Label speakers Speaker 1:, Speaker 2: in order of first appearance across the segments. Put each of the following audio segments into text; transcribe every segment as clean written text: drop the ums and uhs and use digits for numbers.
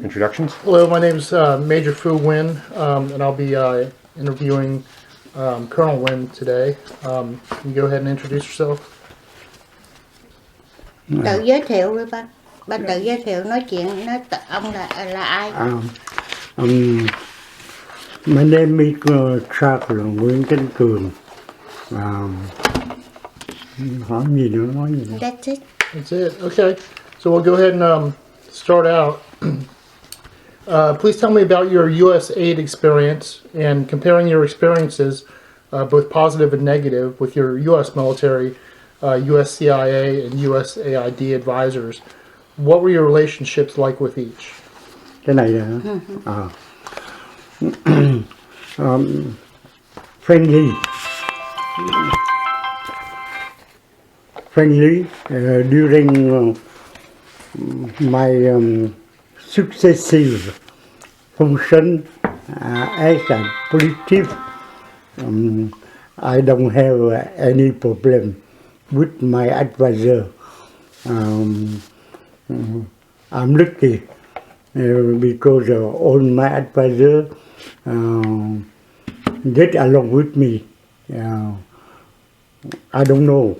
Speaker 1: Introductions?
Speaker 2: Hello, my name is MAJ Phu Nguyen, and I'll be interviewing Colonel Nguyen today. You go ahead and introduce yourself.
Speaker 3: Tự giới thiệu đi ba. Ba tự giới thiệu nói chuyện ông là ai?
Speaker 4: My name is Col Nguyen Tan Nguyen. Hỏi gì nữa nói gì nữa.
Speaker 3: That's it.
Speaker 2: That's it. Okay, so we'll go ahead and start out. Please tell me about your USAID experience and comparing your experiences, both positive and negative, with your U.S. military, U.S. CIA, and USAID advisors. What were your relationships like with each?
Speaker 4: Cái này hả? Friendly during my successive function as a police. I don't have any problem with my advisor. I'm lucky because all my advisors get along with me. I don't know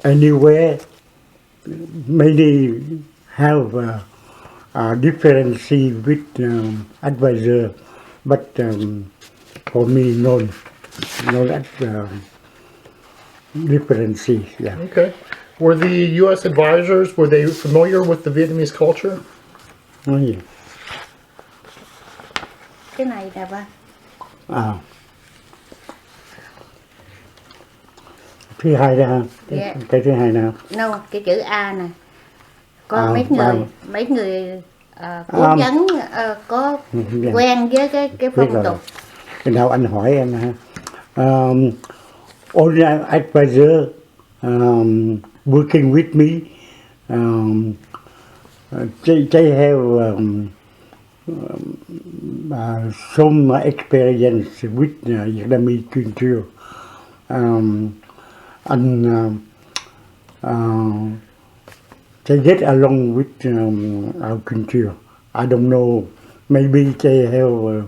Speaker 4: anywhere many have a difference with advisor, but for me no difference. Yeah.
Speaker 2: Okay. Were the U.S. advisors, were they familiar with the Vietnamese culture?
Speaker 4: Oh, yeah.
Speaker 3: Cái này là ba.
Speaker 4: Thứ hai ra
Speaker 3: Yeah.
Speaker 4: cái thứ hai nào?
Speaker 3: No, cái chữ A nè. Có mấy người cố vấn có quen với cái phong tục.
Speaker 4: Cái nào anh hỏi em ha. All advisor working with me, they have some experience with Vietnamese culture, and they get along with our culture. I don't know, maybe they have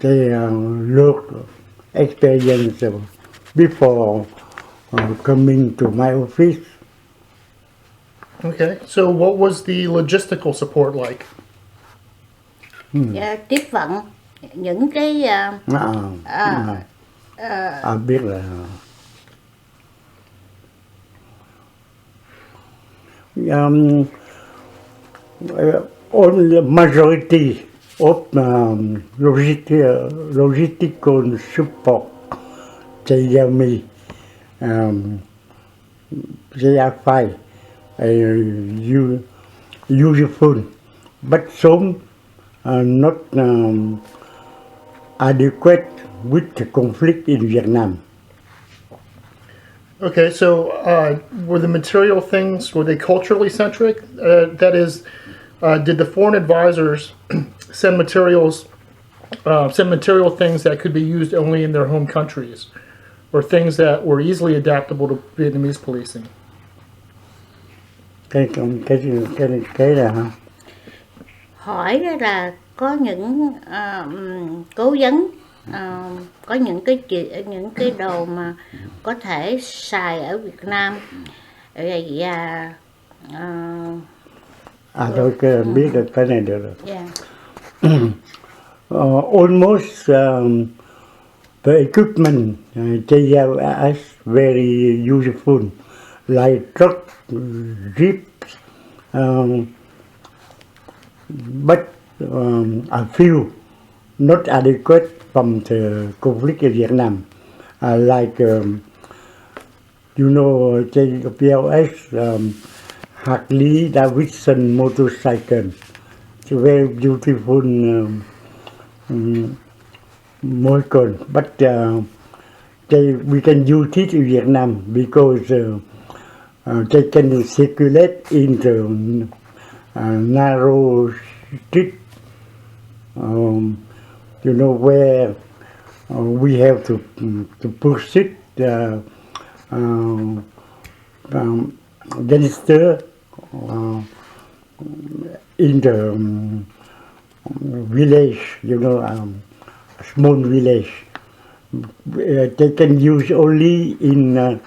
Speaker 4: look experience before coming to my office.
Speaker 2: Okay. So what was the logistical support like?
Speaker 3: Tiếp vận những cái
Speaker 4: biết là only majority of logistical support they give me. They are fine, useful, but some not adequate with the conflict in Vietnam.
Speaker 2: Okay, so were the material things, were they culturally centric? That is, did the foreign advisors send material things that could be used only in their home countries, or things that were easily adaptable to Vietnamese policing?
Speaker 4: Cái là hả?
Speaker 3: hỏi là có những cố vấn có những cái đồ mà có thể xài ở Việt Nam và
Speaker 4: Rồi biết được cái này được rồi.
Speaker 3: yeah.
Speaker 4: Almost the equipment they have is very useful, like truck, jeeps, but a few not adequate from the conflict in Vietnam, like you know, JPLS Harley Davidson motorcycle. It's a very beautiful motorcycle, but we can use it in Vietnam because they can circulate in the narrow street, you know, where we have to push it gangster in the village, a small village. They can use only in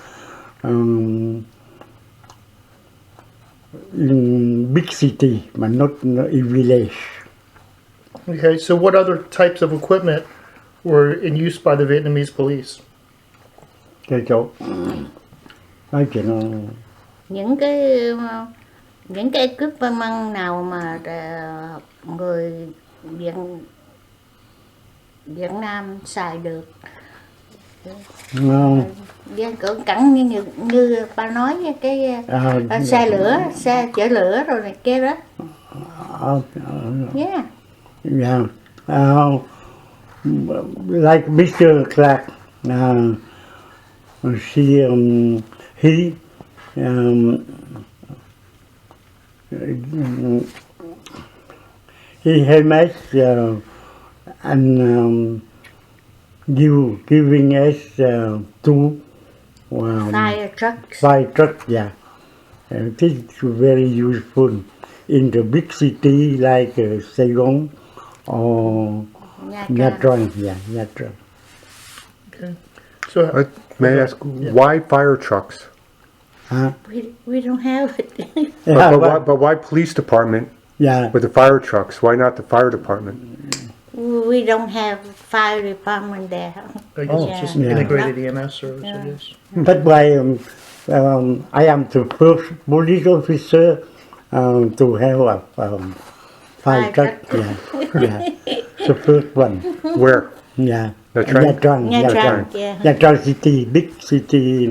Speaker 4: big city, but not in village.
Speaker 2: Okay, so what other types of equipment were in use by the Vietnamese police?
Speaker 4: Cái chỗ nói chuyện
Speaker 3: những cái equipment nào mà người Việt Nam xài được, cẳng như ba nói cái xe lửa, xe chở lửa rồi này kia đó. Yeah.
Speaker 4: Yeah. Like Mr. Clark, he helped us and giving us two fire trucks. Yeah, this is very useful in the big city like Saigon or Nha Trang. Yeah, Nha Trang.
Speaker 2: Okay. So
Speaker 1: may I ask, why fire trucks?
Speaker 4: Huh?
Speaker 3: We don't have it.
Speaker 1: But why police department
Speaker 4: Yeah.
Speaker 1: with the fire trucks? Why not the fire department?
Speaker 3: We don't have fire department there.
Speaker 2: I guess it's just
Speaker 4: Yeah.
Speaker 2: integrated EMS service, I guess.
Speaker 4: That's why I am the first police officer to have a fire
Speaker 3: Fire
Speaker 4: truck.
Speaker 3: truck.
Speaker 4: Yeah, the first one.
Speaker 1: Where?
Speaker 4: Yeah.
Speaker 1: Nha Trang?
Speaker 4: Nha Trang.
Speaker 3: Nha
Speaker 4: Nha
Speaker 3: Trang,
Speaker 4: Trang.
Speaker 3: yeah.
Speaker 4: Nha Trang city, big city.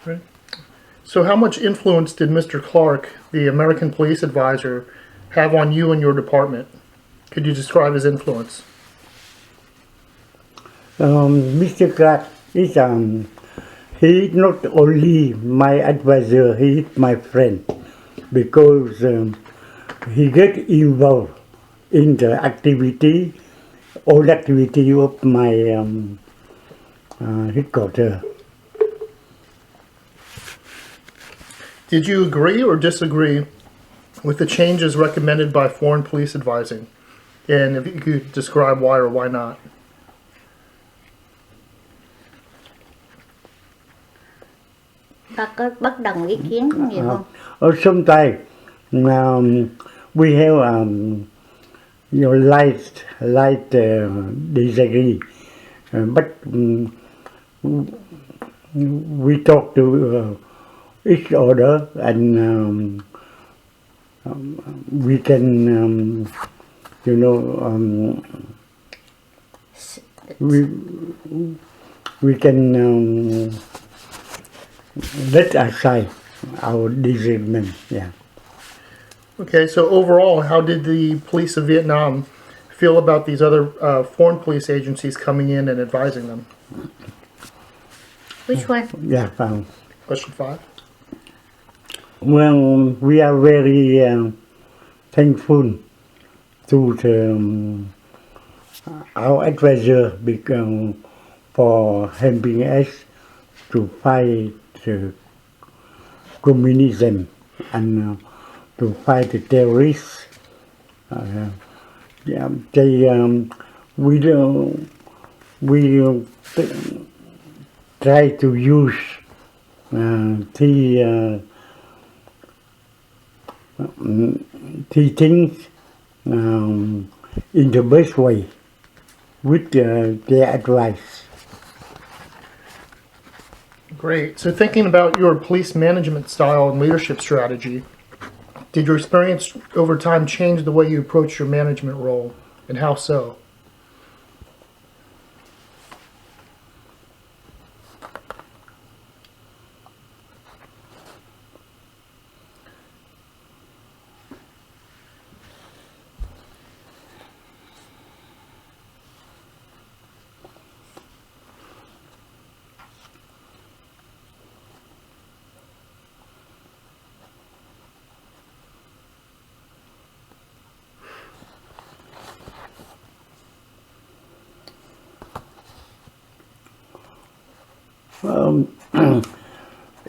Speaker 2: Right. So how much influence did Mr. Clark, the American police advisor, have on you and your department? Could you describe his influence?
Speaker 4: Mr. Clark is he is not only my advisor, he is my friend because he get involved in the activity, all activity of my headquarters.
Speaker 2: Did you agree or disagree with the changes recommended by foreign police advising? And if you could describe why or why not.
Speaker 3: Bác có bất đồng ý kiến gì không?
Speaker 4: Sometimes we have light disagree, but we talk to each other and we can we can let aside our disagreement. Yeah.
Speaker 2: Okay, so overall, how did the police of Vietnam feel about these other foreign police agencies coming in and advising them?
Speaker 3: Which one?
Speaker 4: Yeah.
Speaker 2: Question 5.
Speaker 4: Well, we are very thankful to our advisor for helping us to fight communism and to fight the terrorists. We try to use teaching in the best way with their advice.
Speaker 2: Great. So thinking about your police management style and leadership strategy, did your experience over time change the way you approach your management role, and how so?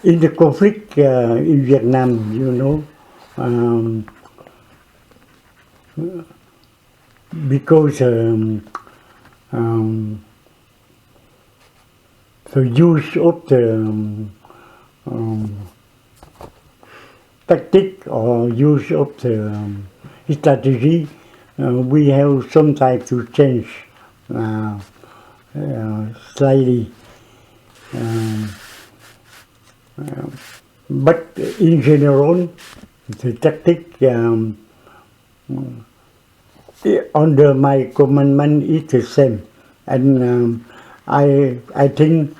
Speaker 4: in the conflict in Vietnam, you know, because the use of the tactic or use of the strategy, we have sometimes to change slightly. But in general, the tactic under my commandment is the same, and I think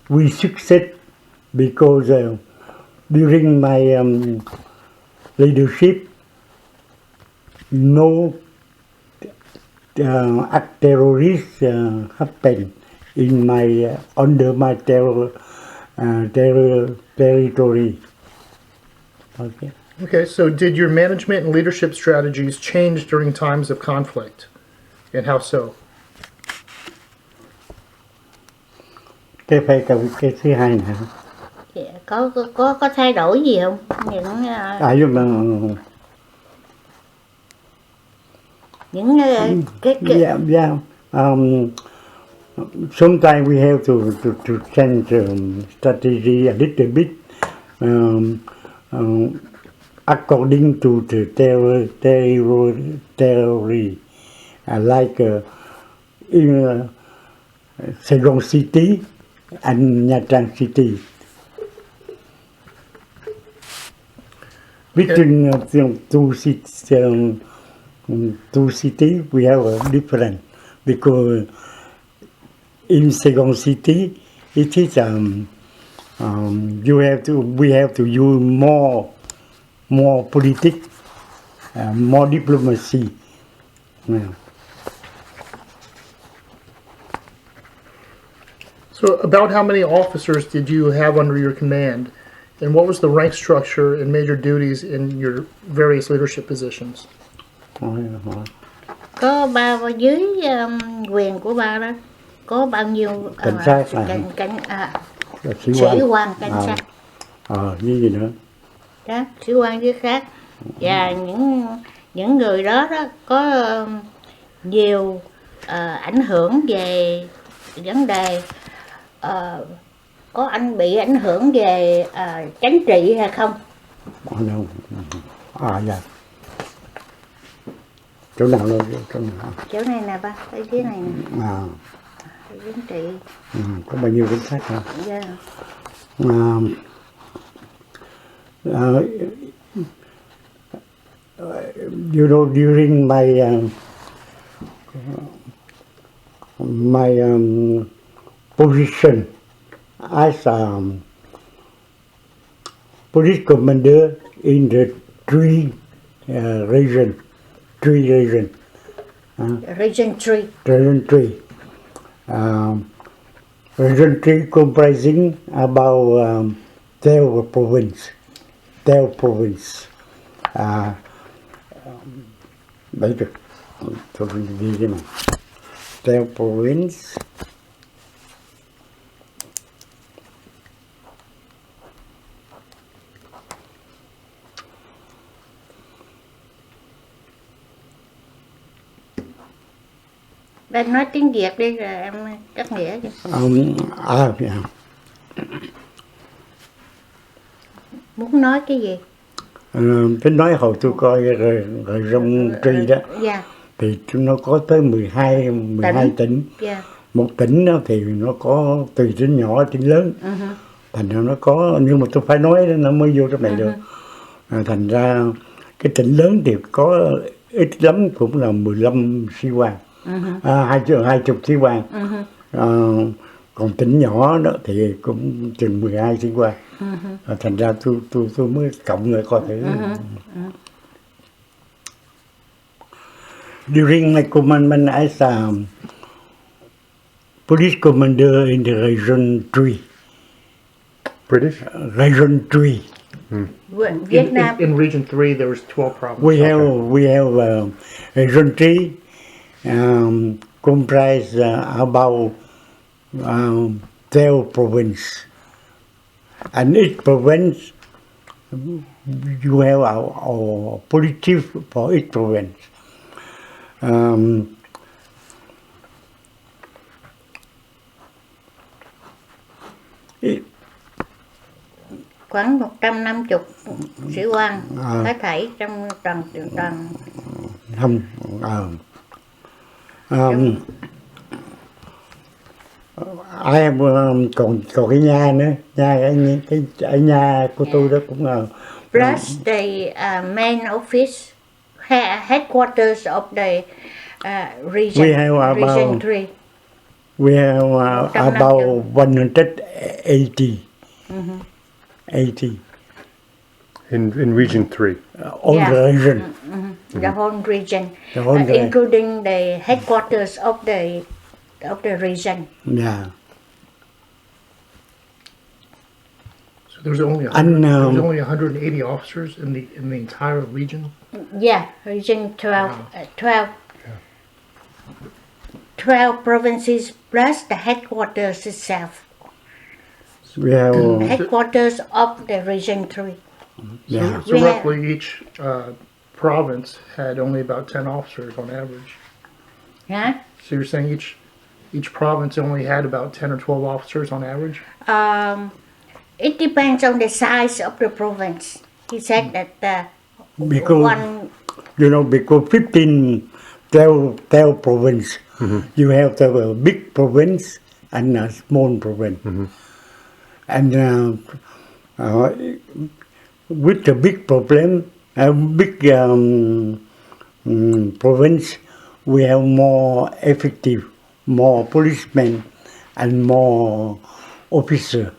Speaker 4: we succeed because during my leadership, no act terrorist happened in my under my territory. Okay.
Speaker 2: Okay, so did your management and leadership strategies change during times of conflict, and how so?
Speaker 4: Cái thứ hai nè.
Speaker 3: Dạ, có thay đổi gì không?
Speaker 4: Nhưng mà
Speaker 3: những
Speaker 4: yeah. Sometimes we have to change strategy a little bit according to the theory, like in Saigon City and Nha Trang City. Between two cities, we have a different, because in Saigon City, it is we have to use more politics, more diplomacy. Yeah.
Speaker 2: So about how many officers did you have under your command, and what was the rank structure and major duties in your various leadership positions?
Speaker 3: có ba dưới quyền của ba đó có bao nhiêu
Speaker 4: Cảnh sát
Speaker 3: sĩ quan cảnh sát
Speaker 4: như gì nữa
Speaker 3: đó, sĩ quan với khác, và những người đó có nhiều ảnh hưởng về vấn đề có anh bị ảnh hưởng về chính trị hay không?
Speaker 4: Dạ. Chỗ nào luôn?
Speaker 3: Chỗ này nè ba, ở dưới này nè. Chính trị.
Speaker 4: Có bao nhiêu cảnh sát hả?
Speaker 3: Dạ.
Speaker 4: You know, during my position as police commander in the region.
Speaker 3: Region 3.
Speaker 4: Region 3 comprising about 12 province. Đấy được. Tôi ghi cái này. 12 province.
Speaker 3: Bạn nói tiếng Việt đi rồi em cắt nghĩa cho.
Speaker 4: Yeah.
Speaker 3: Muốn nói cái gì?
Speaker 4: Tính nói hồi tôi coi rồi rong tri đó.
Speaker 3: Yeah.
Speaker 4: Thì nó có tới 12 tỉnh.
Speaker 3: Yeah.
Speaker 4: Một tỉnh đó thì nó có từ tỉnh nhỏ đến lớn. Thành ra nó có, nhưng mà tôi phải nói nó mới vô trong này được. Thành ra cái tỉnh lớn thì có ít lắm cũng là 15 sĩ quan. 20 sĩ quan. Còn tỉnh nhỏ đó thì cũng chừng 12 sĩ quan. Thành ra tôi mới cộng lại coi thử. During my commandment as police commander in the region 3.
Speaker 1: British?
Speaker 4: Region 3.
Speaker 3: Vietnam.
Speaker 2: In Region 3, there was 12 provinces.
Speaker 4: We have Region 3 comprise about 12 province. And each province, you have our police chief for each province.
Speaker 3: Khoảng 150 sĩ quan hết thảy trong toàn
Speaker 4: Không, I have còn cái nhà nữa, ở nhà của tôi đó cũng là
Speaker 3: plus the main office headquarters of the region.
Speaker 4: We have
Speaker 3: region
Speaker 4: about
Speaker 3: 3.
Speaker 4: we have about 180. 80
Speaker 1: In Region 3.
Speaker 4: all
Speaker 3: Yeah.
Speaker 4: the region.
Speaker 3: The whole region,
Speaker 4: The whole region.
Speaker 3: including the headquarters of the region.
Speaker 4: Yeah.
Speaker 2: So there's only
Speaker 4: And,
Speaker 2: there's only 180 officers in the entire region.
Speaker 3: Yeah, region 12, 12 provinces plus the headquarters itself.
Speaker 4: We have
Speaker 3: Headquarters of the region 3.
Speaker 4: yeah.
Speaker 2: So
Speaker 3: We have-
Speaker 2: roughly each province had only about 10 officers on average.
Speaker 3: Huh?
Speaker 2: So you're saying each province only had about 10 or 12 officers on average?
Speaker 3: It depends on the size of the province. He said that
Speaker 4: Because
Speaker 3: one,
Speaker 4: you know, because 12 province, you have the big province and a small province. And with the big province, we have more effective, more policemen and more officer.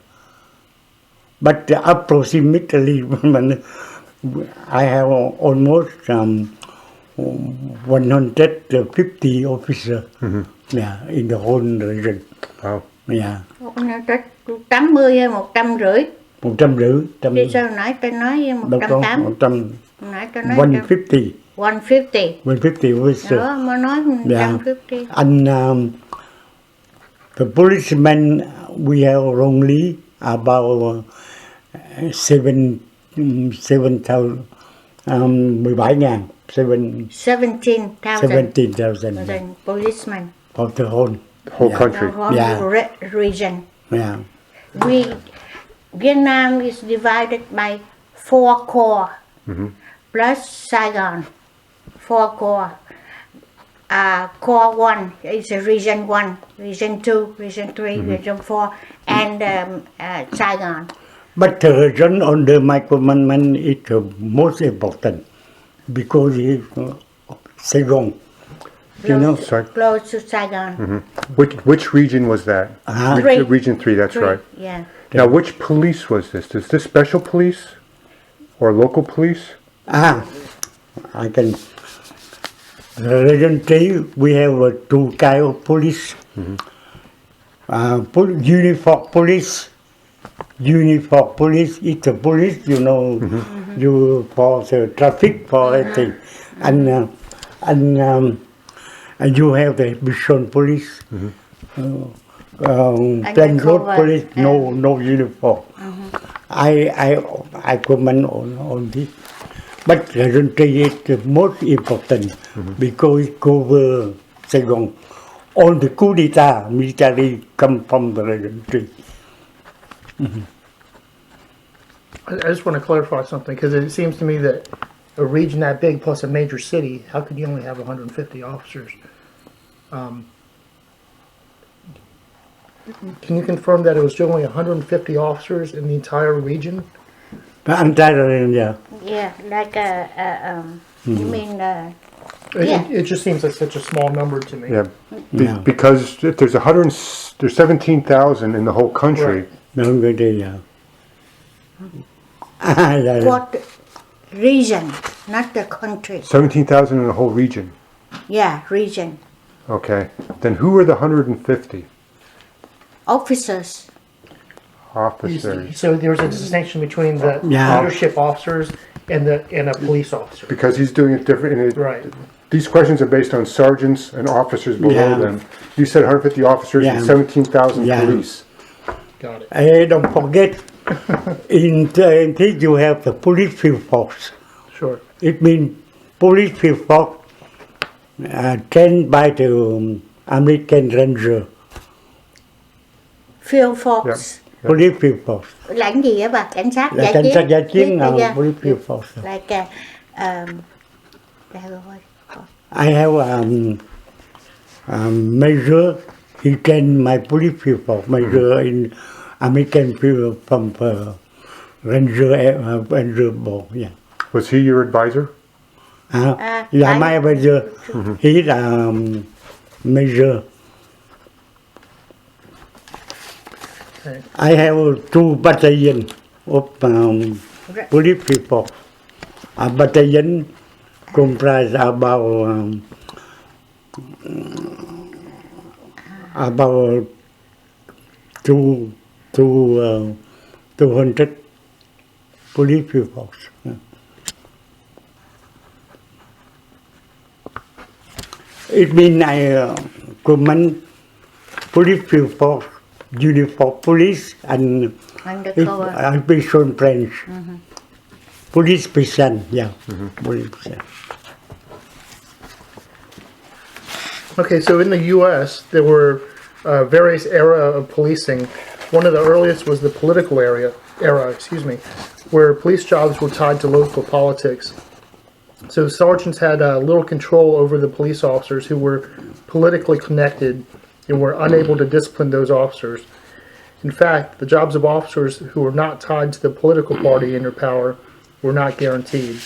Speaker 4: But approximately, I have almost 150 officers in the whole region.
Speaker 1: Wow.
Speaker 4: Yeah.
Speaker 3: 80 hay 150.
Speaker 4: 150.
Speaker 3: Thì sao nói tôi nói
Speaker 4: Đâu có
Speaker 3: 180. Nãy tôi nói
Speaker 4: 150.
Speaker 3: 150.
Speaker 4: 150 officers.
Speaker 3: Đó, mới nói 150.
Speaker 4: And the policemen, we have only about 17,000. 17,000.
Speaker 3: 17,000 policemen.
Speaker 4: Of the whole.
Speaker 1: Whole country.
Speaker 3: The whole
Speaker 4: Yeah.
Speaker 3: region.
Speaker 4: Yeah.
Speaker 3: Vietnam is divided by 4 corps plus Saigon. 4 corps. Corps 1 is a region 1, region 2, region 3, region 4, and Saigon.
Speaker 4: But the region under my commandment is the most important because it's Saigon. You know?
Speaker 1: Sorry.
Speaker 3: Close to Saigon.
Speaker 1: Which region was that?
Speaker 3: Three.
Speaker 1: Region 3, that's
Speaker 3: Three,
Speaker 1: right.
Speaker 3: Yeah.
Speaker 1: Now, which police was this? Is this special police or local police?
Speaker 4: I can. Region 3, we have 2 kinds of police. Uniform police. Uniform police is the police, you know, you for the traffic, for everything. And you have the mission police. Plain road police, no uniform. I comment on this. But Region 3 is the most important because it covers Saigon. All the coup d'etat military come from the Region 3.
Speaker 2: I just want to clarify something because it seems to me that a region that big plus a major city, how could you only have 150 officers? Can you confirm that it was only 150 officers in the entire region?
Speaker 4: The entire region, yeah.
Speaker 3: Yeah, like you mean
Speaker 2: It just seems like such a small number to me.
Speaker 1: Yeah.
Speaker 4: Yeah.
Speaker 1: Because if there's 17,000 in the whole country.
Speaker 4: No, good, yeah.
Speaker 3: what region, not the country.
Speaker 1: 17,000 in the whole region.
Speaker 3: Yeah, region.
Speaker 1: Okay. Then who are the 150
Speaker 3: Officers.
Speaker 1: officers?
Speaker 2: So there's a distinction between the
Speaker 4: Yeah.
Speaker 2: leadership officers and a police officer.
Speaker 1: Because he's doing it different.
Speaker 2: Right.
Speaker 1: These questions are based on sergeants and officers below
Speaker 4: Yeah.
Speaker 1: them. You said 150 officers
Speaker 4: Yeah.
Speaker 1: and 17,000
Speaker 4: Yeah.
Speaker 1: police.
Speaker 2: Got it.
Speaker 4: Don't forget, in this you have the police field force.
Speaker 2: Sure.
Speaker 4: It means police field force trained by the American Ranger.
Speaker 3: Field Force
Speaker 1: Yeah.
Speaker 4: Police field force.
Speaker 3: là cái gì á bà? Cảnh sát
Speaker 4: Là
Speaker 3: giải
Speaker 4: cảnh
Speaker 3: chiến.
Speaker 4: sát giải chiến,
Speaker 3: Yeah.
Speaker 4: police field force.
Speaker 3: Like
Speaker 4: I have Major. He trained my police field force. Major in American field from Ranger Board. Yeah.
Speaker 1: Was he your advisor?
Speaker 4: Yeah, my advisor. He's Major.
Speaker 2: Okay.
Speaker 4: I have 2 battalions of police field force. A battalion comprise about 200 police field force. It means I command police field force, uniform police and
Speaker 3: undercover.
Speaker 4: operation branch. Police station, yeah. Police station.
Speaker 2: Okay, so in the U.S., there were various era of policing. One of the earliest was the political era, where police jobs were tied to local politics. So sergeants had little control over the police officers who were politically connected and were unable to discipline those officers. In fact, the jobs of officers who were not tied to the political party in their power were not guaranteed.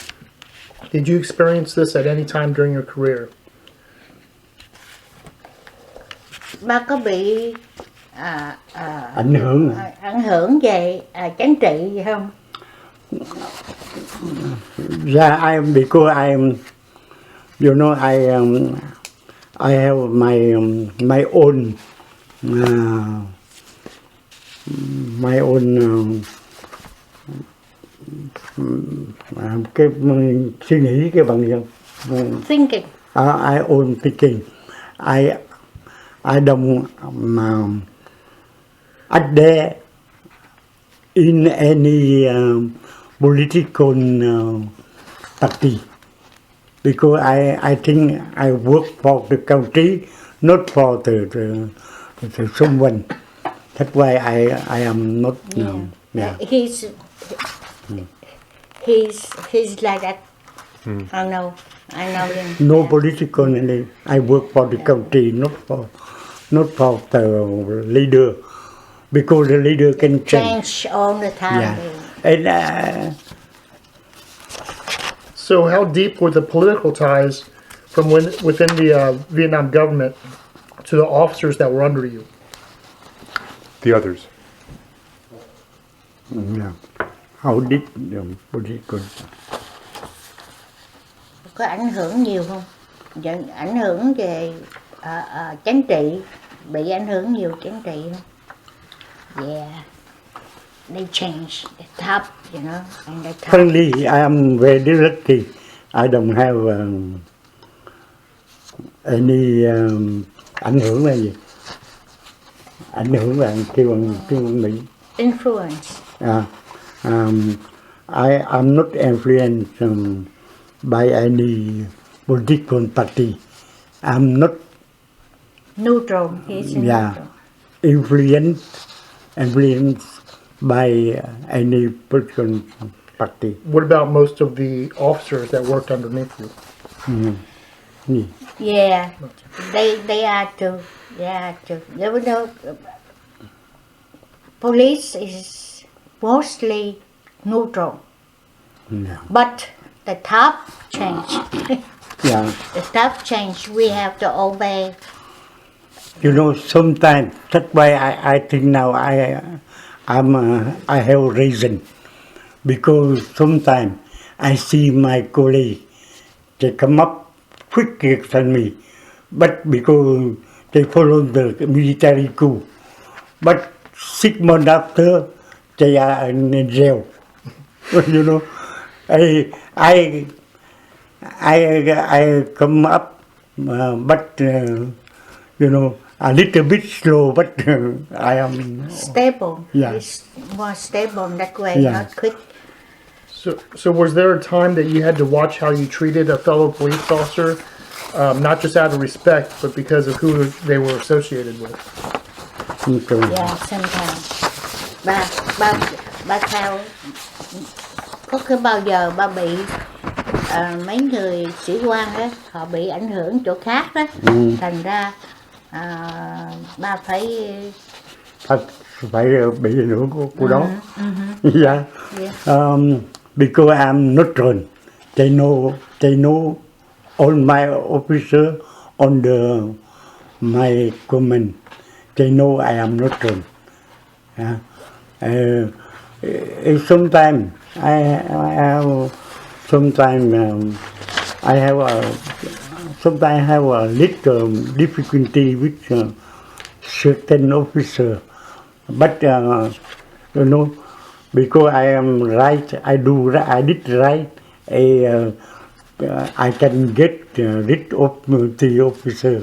Speaker 2: Did you experience this at any time during your career?
Speaker 3: Ba có bị
Speaker 4: Ảnh
Speaker 3: hưởng về chính trị gì không?
Speaker 4: Yeah, because I have my own cái suy nghĩ cái bằng
Speaker 3: Thinking.
Speaker 4: I own thinking. I don't adhere in any political party because I think I work for the country, not for the someone. That's why I am not. Yeah.
Speaker 3: He's like that. I know him.
Speaker 4: No political. I work for the country, not for the leader, because the leader can change.
Speaker 3: All the time.
Speaker 4: Yeah. And
Speaker 2: So how deep were the political ties from within the Vietnam government to the officers that were under you?
Speaker 1: The others.
Speaker 4: yeah. How did political?
Speaker 3: Có ảnh hưởng nhiều không? Ảnh hưởng về chính trị, bị ảnh hưởng nhiều chính trị không? Yeah, they change the top, you know, and the top.
Speaker 4: Frankly, I am very lucky. I don't have any ảnh hưởng là gì? Ảnh hưởng là kêu bằng Mỹ.
Speaker 3: Influence.
Speaker 4: I am not influenced by any political party. I'm not
Speaker 3: Neutral. He's neutral.
Speaker 4: influenced by any political party.
Speaker 2: What about most of the officers that worked underneath you?
Speaker 3: Yeah, they are too. They are too. There were no. Police is mostly neutral,
Speaker 4: Yeah.
Speaker 3: but the top change.
Speaker 4: Yeah.
Speaker 3: The top change. We have to obey.
Speaker 4: You know, sometimes that's why I think now I have reason, because sometimes I see my colleague, they come up quicker than me, but because they follow the military coup, but 6 months after they are in jail. You know, I come up, but you know, a little bit slow, but I am
Speaker 3: Stable.
Speaker 4: Yeah.
Speaker 3: It's more stable that way,
Speaker 4: Yeah.
Speaker 3: not quick.
Speaker 2: So was there a time that you had to watch how you treated a fellow police officer, not just out of respect, but because of who they were associated with?
Speaker 4: okay.
Speaker 3: Yeah, sometimes. Ba theo có cái bao giờ ba bị mấy người sĩ quan á, họ bị ảnh hưởng chỗ khác đó, thành ra ba phải
Speaker 4: Phải bị ảnh hưởng của đó. Yeah.
Speaker 3: yeah.
Speaker 4: Because I'm not run. They know all my officer on my command. They know I am not run. Yeah. Sometimes I have a little difficulty with certain officer, but because I am right, I did right. I can get rid of the officer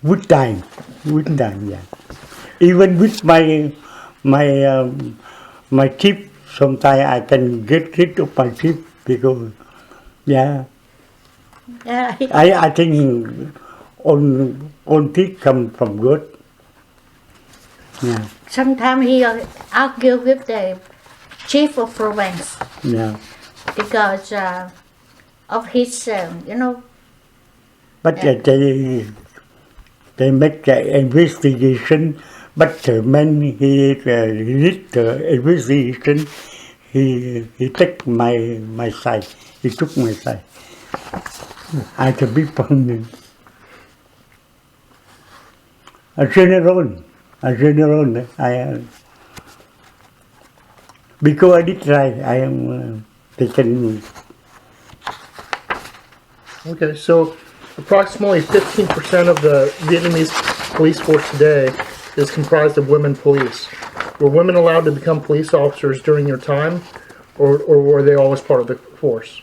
Speaker 4: with time, yeah. Even with my chief, sometimes I can get rid of my chief because, yeah.
Speaker 3: Yeah.
Speaker 4: I think all this come from God. Yeah,
Speaker 3: Sometimes he argue with the chief of province
Speaker 4: yeah.
Speaker 3: because of his,
Speaker 4: But they make the investigation. But when he did the investigation, he took my side. He took my side. I can be from a general. Because I did right, I am taken.
Speaker 2: Okay, so approximately 15% of the Vietnamese police force today is comprised of women police. Were women allowed to become police officers during your time, or were they always part of the force?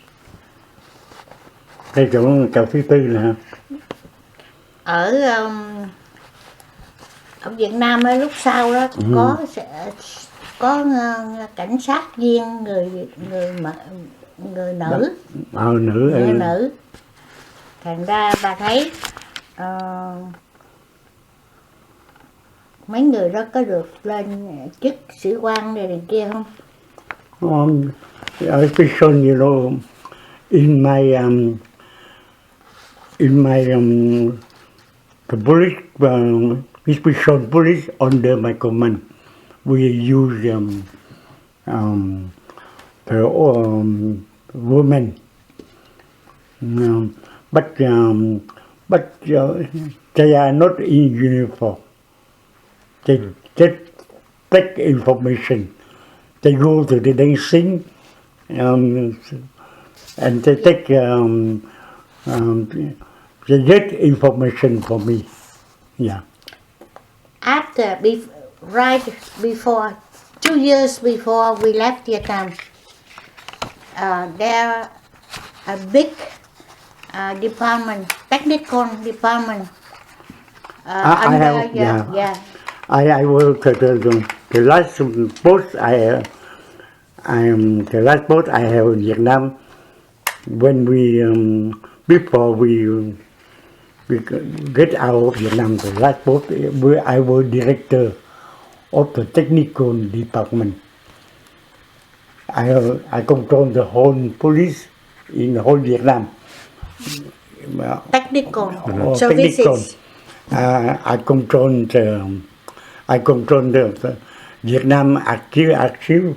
Speaker 4: Cái chỗ thứ tư là
Speaker 3: ở Việt Nam á, lúc sau đó có cảnh sát viên người nữ, người nữ. Thành ra bà thấy mấy người đó có được lên chức sĩ quan này kia không?
Speaker 4: Especially, in my the police, special police under my command, we use the women, but they are not in uniform. They take information. They go to the dancing, and they take they get information for me. Yeah.
Speaker 3: Right before 2 years before we left Vietnam, there a big department, technical department.
Speaker 4: I work at the last post I am the last post I have in Vietnam. When we before we get out of Vietnam, the last post I was director of the technical department. I control the whole police in the whole Vietnam.
Speaker 3: Technical
Speaker 4: Technical.
Speaker 3: services.
Speaker 4: I control the Vietnam archive,
Speaker 3: Archives.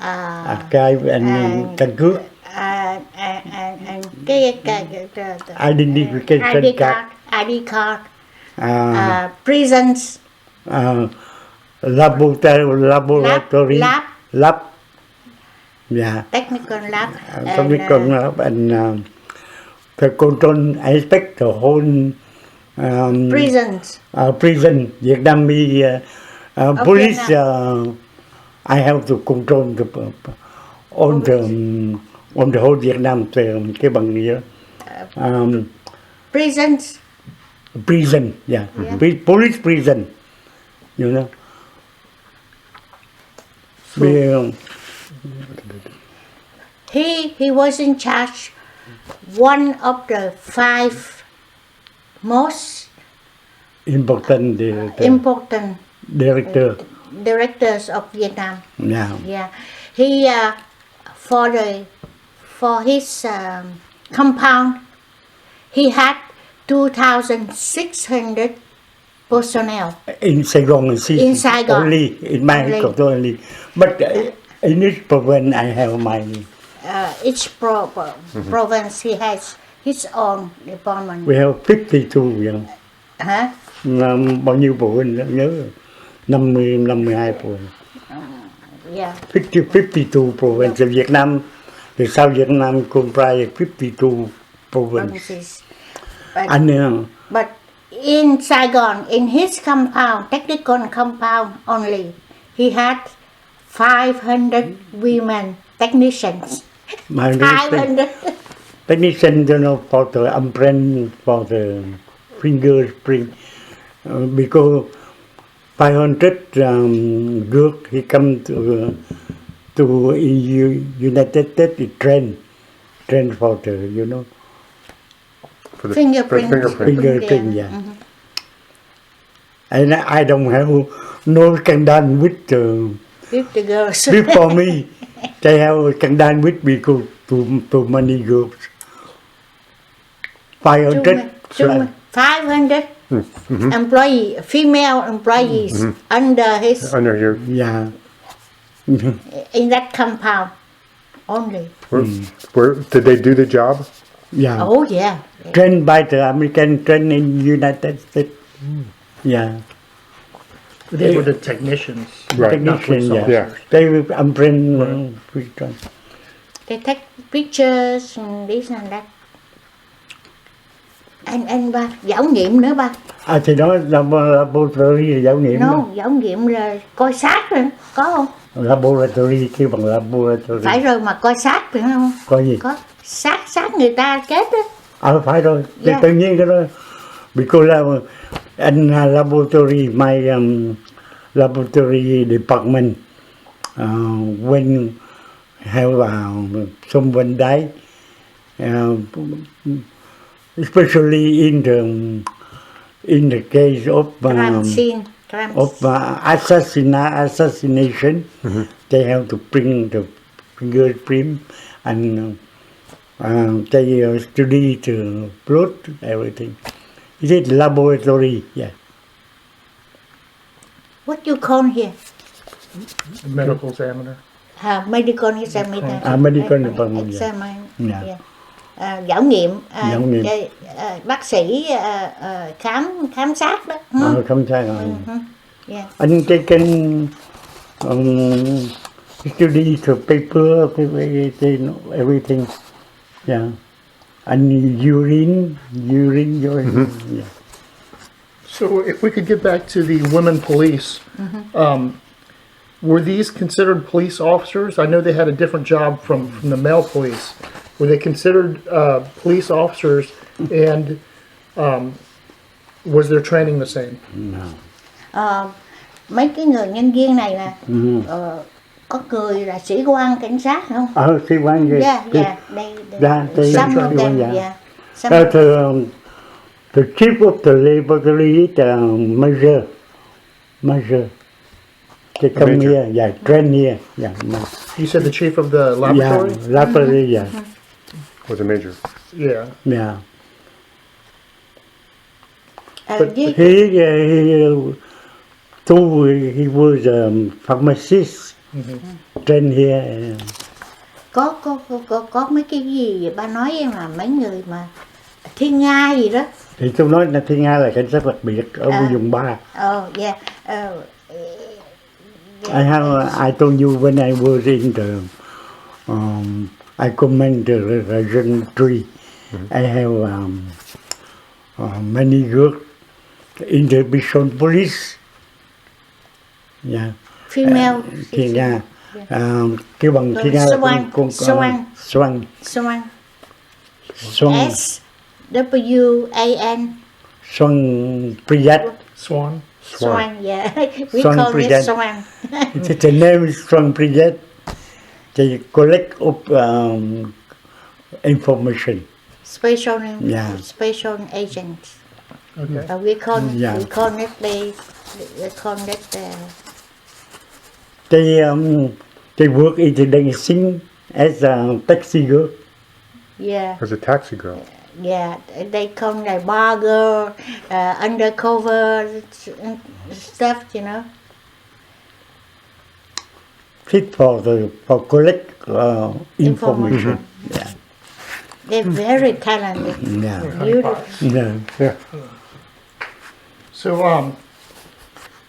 Speaker 4: archive and căn cước,
Speaker 3: And cái
Speaker 4: identification card,
Speaker 3: ID card, prisons,
Speaker 4: laboratory, lab, yeah,
Speaker 3: technical lab,
Speaker 4: technical lab, and the control aspect the whole
Speaker 3: prisons.
Speaker 4: Prison Vietnamese police. I have to control on the whole Vietnam cái bằng nghĩa.
Speaker 3: prisons.
Speaker 4: Prison, yeah.
Speaker 3: Yeah.
Speaker 4: Police prison, you know. We,
Speaker 3: He was in charge one of the 5 most
Speaker 4: important
Speaker 3: important
Speaker 4: director.
Speaker 3: directors of Vietnam.
Speaker 4: Yeah.
Speaker 3: Yeah, he for his compound, he had 2,600 personnel.
Speaker 4: In Saigon,
Speaker 3: In Saigon.
Speaker 4: only in my
Speaker 3: Only.
Speaker 4: headquarters only. But in each province, I have my.
Speaker 3: Each province he has his own department.
Speaker 4: We have 52, you know.
Speaker 3: Hả?
Speaker 4: Bao nhiêu province đó, nhớ 52 province.
Speaker 3: Yeah.
Speaker 4: 52 province. Việt Nam, the South Vietnam comprise 52 province.
Speaker 3: Provinces.
Speaker 4: And
Speaker 3: But in Saigon, in his compound, technical compound only, he had 500 women technicians.
Speaker 4: my
Speaker 3: 500.
Speaker 4: technician, you know, for the imprint, for the fingerprint, because 500 girls, he come to United States, he train for the, you know,
Speaker 1: For the
Speaker 3: Fingerprint.
Speaker 4: fingerprint, yeah.
Speaker 3: Mhm.
Speaker 4: And I don't have no scandal with
Speaker 3: With the girls.
Speaker 4: before me. They have scandal with because too many girls. 500.
Speaker 3: 500 employee, female employees under his
Speaker 1: Under here.
Speaker 4: Yeah.
Speaker 3: in that compound only.
Speaker 1: Where did they do the job?
Speaker 4: Yeah.
Speaker 3: Oh yeah.
Speaker 4: Trained by the American, trained in United States. Yeah.
Speaker 2: They were the technicians.
Speaker 1: Right.
Speaker 4: Technician, yeah.
Speaker 1: Yeah.
Speaker 4: They will imprint.
Speaker 3: They take pictures and this and that. Anh ba giảo nghiệm nữa ba.
Speaker 4: Thì đó là laboratory là giáo nghiệm.
Speaker 3: No, giảo nghiệm là coi xác rồi, có không?
Speaker 4: Laboratory, kêu bằng laboratory.
Speaker 3: Phải rồi mà coi xác phải không?
Speaker 4: Coi gì?
Speaker 3: Có xác người ta chết đó.
Speaker 4: Phải rồi. Thì
Speaker 3: Yeah.
Speaker 4: tự nhiên cái đó. Because in laboratory, my laboratory department, when have someone die, especially in the case of
Speaker 3: Crime scene.
Speaker 4: assassination, they have to bring the fingerprint and they study the blood, everything. It is laboratory, yeah.
Speaker 3: What you call here?
Speaker 2: Medical examiner.
Speaker 3: Medical examiner.
Speaker 4: Medical department, yeah.
Speaker 3: Examiner.
Speaker 4: Yeah.
Speaker 3: Yeah. Giảo nghiệm.
Speaker 4: Giảo nghiệm.
Speaker 3: Bác sĩ khám sát đó.
Speaker 4: Không sai rồi.
Speaker 3: Yeah.
Speaker 4: And they can study the paper, everything. Yeah. And urine. Yeah.
Speaker 2: So if we could get back to the women police, were these considered police officers? I know they had a different job from the male police. Were they considered police officers, and was their training the same?
Speaker 4: No.
Speaker 3: Mấy cái người nhân viên này nè, có người là sĩ quan cảnh sát không?
Speaker 4: Sĩ quan gì?
Speaker 3: Yeah. They some of them, yeah. Some of them.
Speaker 4: The chief of the laboratory is major. They come
Speaker 1: Major.
Speaker 4: here, yeah, train here, yeah.
Speaker 2: You said the chief of the laboratory?
Speaker 4: Yeah, laboratory, yeah.
Speaker 1: Was a major.
Speaker 2: Yeah.
Speaker 4: Yeah.
Speaker 3: Với-
Speaker 4: He was a pharmacist, trained here.
Speaker 3: có mấy cái gì ba nói em là mấy người mà thiên nga gì đó.
Speaker 4: Thì tôi nói là Thiên Nga là cảnh sát đặc biệt ở vùng 3.
Speaker 3: Yeah.
Speaker 4: I told you when I was in the, I command the region 3. I have many good in the mission police. Yeah.
Speaker 3: Female.
Speaker 4: Thiên Nga. Kêu bằng Thiên Nga là con
Speaker 3: Soan.
Speaker 4: Soan.
Speaker 3: Soan.
Speaker 4: Soan.
Speaker 3: S. WAN.
Speaker 4: Swan Priyat.
Speaker 2: Swan.
Speaker 3: Swan, yeah. We
Speaker 4: Swan
Speaker 3: call it
Speaker 4: Priyat.
Speaker 3: Swan.
Speaker 4: The name is Swan Priyat. They collect of information.
Speaker 3: Special agents.
Speaker 2: Okay.
Speaker 3: We call it
Speaker 4: Yeah.
Speaker 3: we call it
Speaker 4: They work in the dancing as a taxi girl.
Speaker 3: yeah.
Speaker 1: As a taxi girl.
Speaker 3: Yeah, they call like bar girl, undercover stuff, you know.
Speaker 4: Fit for collect information. Yeah.
Speaker 3: They're very talented,
Speaker 4: Yeah.
Speaker 3: beautiful.
Speaker 4: Yeah.
Speaker 1: Yeah.
Speaker 2: So,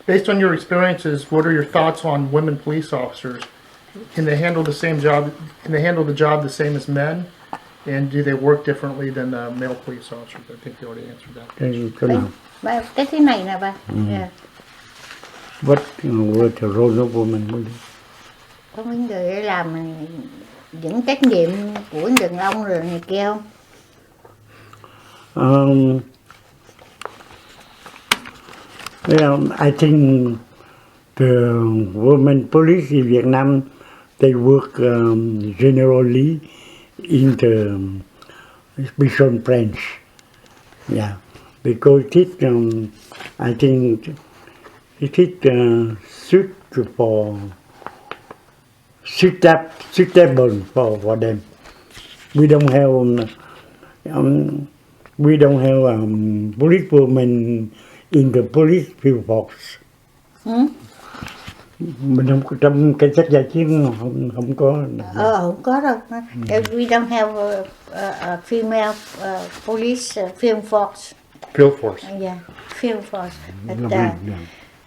Speaker 2: based on your experiences, what are your thoughts on women police officers? Can they handle the same job? Can they handle the job the same as men? And do they work differently than male police officers? I think you already answered that.
Speaker 3: Cái thế này nè ba. Yeah.
Speaker 4: What was the role of woman?
Speaker 3: Có mấy người để làm những trách nhiệm của đàn ông rồi này kia không?
Speaker 4: I think the women police in Vietnam, they work generally in the special branch. Yeah, because I think it is suitable for them. We don't have police women in the police field force. Mình không có trong cảnh sát giải chiến không có.
Speaker 3: Không có đâu. We don't have a female police field force.
Speaker 1: Field force.
Speaker 3: Yeah, field force. But,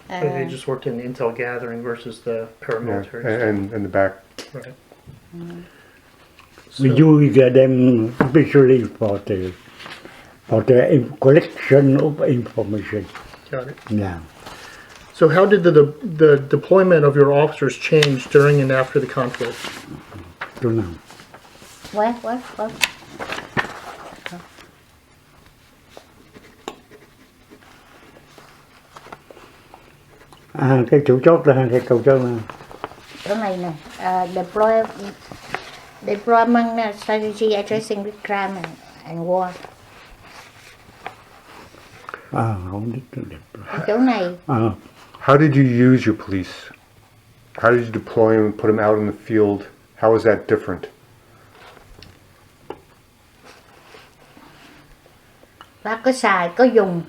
Speaker 2: They just work in intel gathering versus the
Speaker 1: Yeah.
Speaker 2: paramilitary.
Speaker 1: And in the back.
Speaker 2: Right.
Speaker 4: We use them especially for the collection of information.
Speaker 2: Got it.
Speaker 4: Yeah.
Speaker 2: So how did the deployment of your officers change during and after the conflict?
Speaker 4: Don't know.
Speaker 3: What?
Speaker 4: Cái chủ chốt là cái cầu chốt là
Speaker 3: Chỗ này nè, deployment strategy addressing with crime and war.
Speaker 4: không biết được.
Speaker 3: Chỗ này
Speaker 1: How did you use your police? How did you deploy them and put them out in the field? How was that different?
Speaker 3: bác có dùng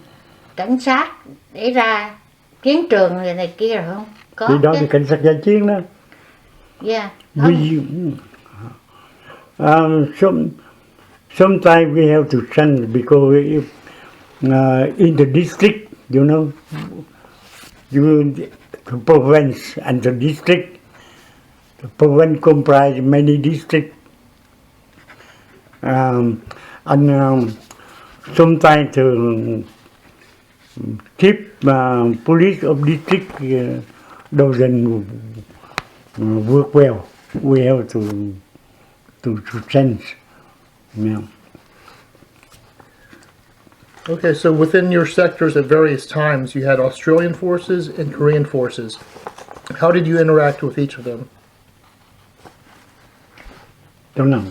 Speaker 3: cảnh sát để ra chiến trường này kia rồi không? Có
Speaker 4: Thì đó
Speaker 3: chứ.
Speaker 4: thì cảnh sát giải chiến đó.
Speaker 3: Yeah.
Speaker 4: Sometimes we have to send because in the district, you know, the province and the district, the province comprise many districts, and sometimes to keep police of district doesn't work well. We have to change. Yeah.
Speaker 2: Okay, so within your sectors at various times, you had Australian forces and Korean forces. How did you interact with each of them?
Speaker 4: Don't know.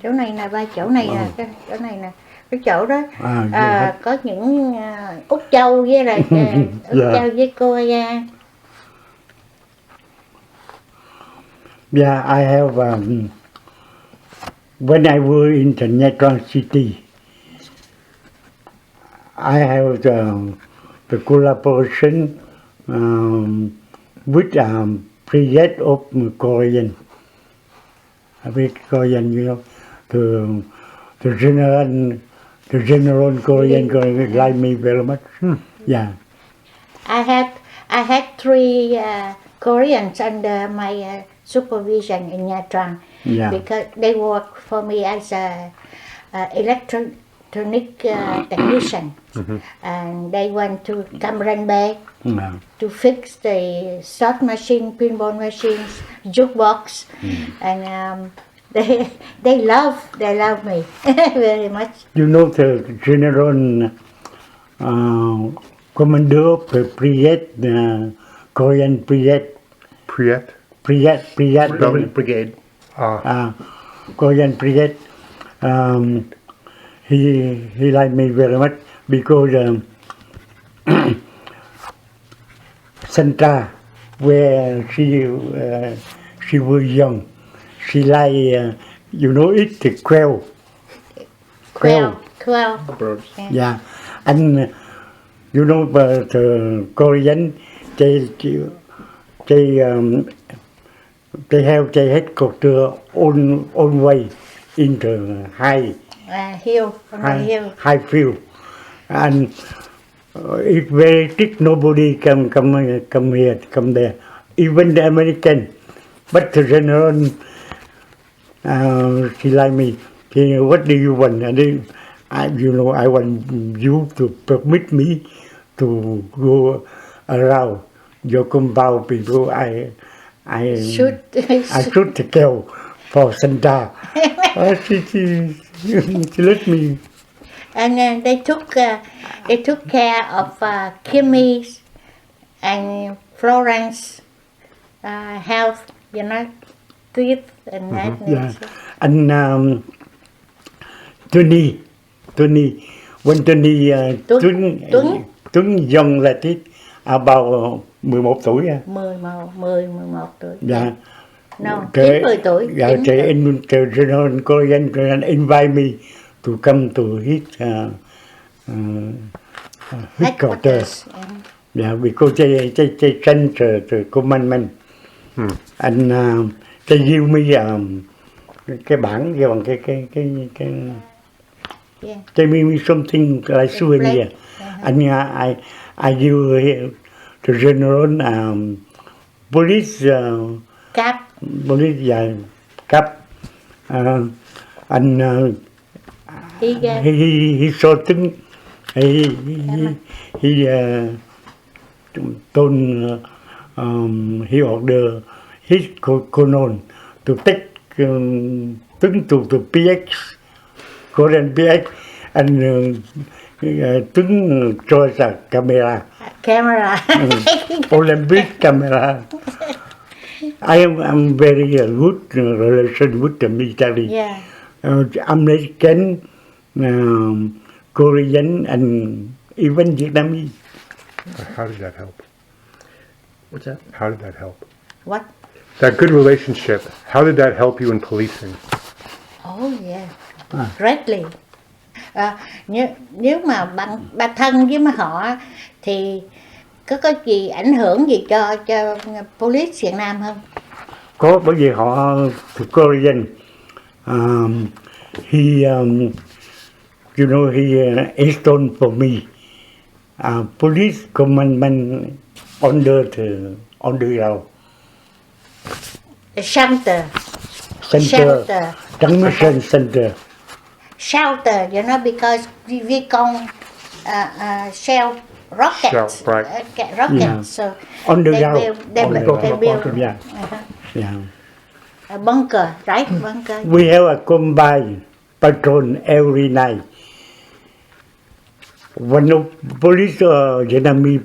Speaker 3: Chỗ này nè ba, chỗ này nè, chỗ này nè, cái chỗ đó có những Úc Châu với lại Úc Châu với Korea.
Speaker 4: Yeah, I have. When I was in the Nha City, I have the collaboration with president of Korean. With Korean, you know, the general Korean like me very much. Yeah.
Speaker 3: I had 3 Koreans under my supervision in Nha Trang.
Speaker 4: Yeah.
Speaker 3: Because they work for me as a electronic technician, and they went to Cam Ranh Bay to fix the slot machine, pinball machines, jukebox, and they love me very much.
Speaker 4: You know the General Commander of the Brigade, Korean Brigade,
Speaker 1: Priet?
Speaker 2: Brigade.
Speaker 4: Korean Brigade. He liked me very much because Santa, where she was young, she like eat the quail.
Speaker 3: Quail.
Speaker 2: Birds.
Speaker 4: Yeah, and the Korean they have their headquarters on way in the
Speaker 3: Hill, on the hill.
Speaker 4: high field, and it's very thick. Nobody come here, come there. Even the American, but the general, she like me. What do you want? And then, I want you to permit me to go around your compound people. I
Speaker 3: Shoot.
Speaker 4: shoot the kill for Santa. She let me.
Speaker 3: And they took care of Kimmy's and Florence health, teeth and that.
Speaker 4: Yeah, and Tony, when Tony Tuấn young like it, about 11 tuổi.
Speaker 3: 11 tuổi.
Speaker 4: Yeah.
Speaker 3: No, 90 tuổi.
Speaker 4: Yeah, the General Korean invite me to come to his headquarters. Yeah, because they sent the commandment, and they give me cái bảng bằng cái they give me something like souvenir, and I give the general police
Speaker 3: Cap.
Speaker 4: police cap, and he saw things. He told he ordered his colonel to take Tuấn to PX, Korean PX, and Tuấn chose a camera. Olympic camera. I'm very good relation with the military.
Speaker 3: Yeah.
Speaker 4: American, Korean, and even Vietnamese.
Speaker 1: How did that help?
Speaker 2: What's that?
Speaker 1: How did that help?
Speaker 3: What?
Speaker 1: That good relationship, how did that help you in policing?
Speaker 3: Oh yeah, greatly. Nếu mà bạn thân với họ thì có gì ảnh hưởng gì cho police Việt Nam không?
Speaker 4: Có, bởi vì họ Korean, he installed for me police commandment underground.
Speaker 3: The shelter.
Speaker 4: Transmission center.
Speaker 3: Shelter, because we call shell rockets.
Speaker 1: Shell, right.
Speaker 3: Rockets.
Speaker 4: Yeah.
Speaker 3: So
Speaker 4: Underground.
Speaker 3: they build.
Speaker 4: Yeah. Yeah.
Speaker 3: A bunker, right? Bunker.
Speaker 4: We have a combined patrol every night. One of police, Vietnamese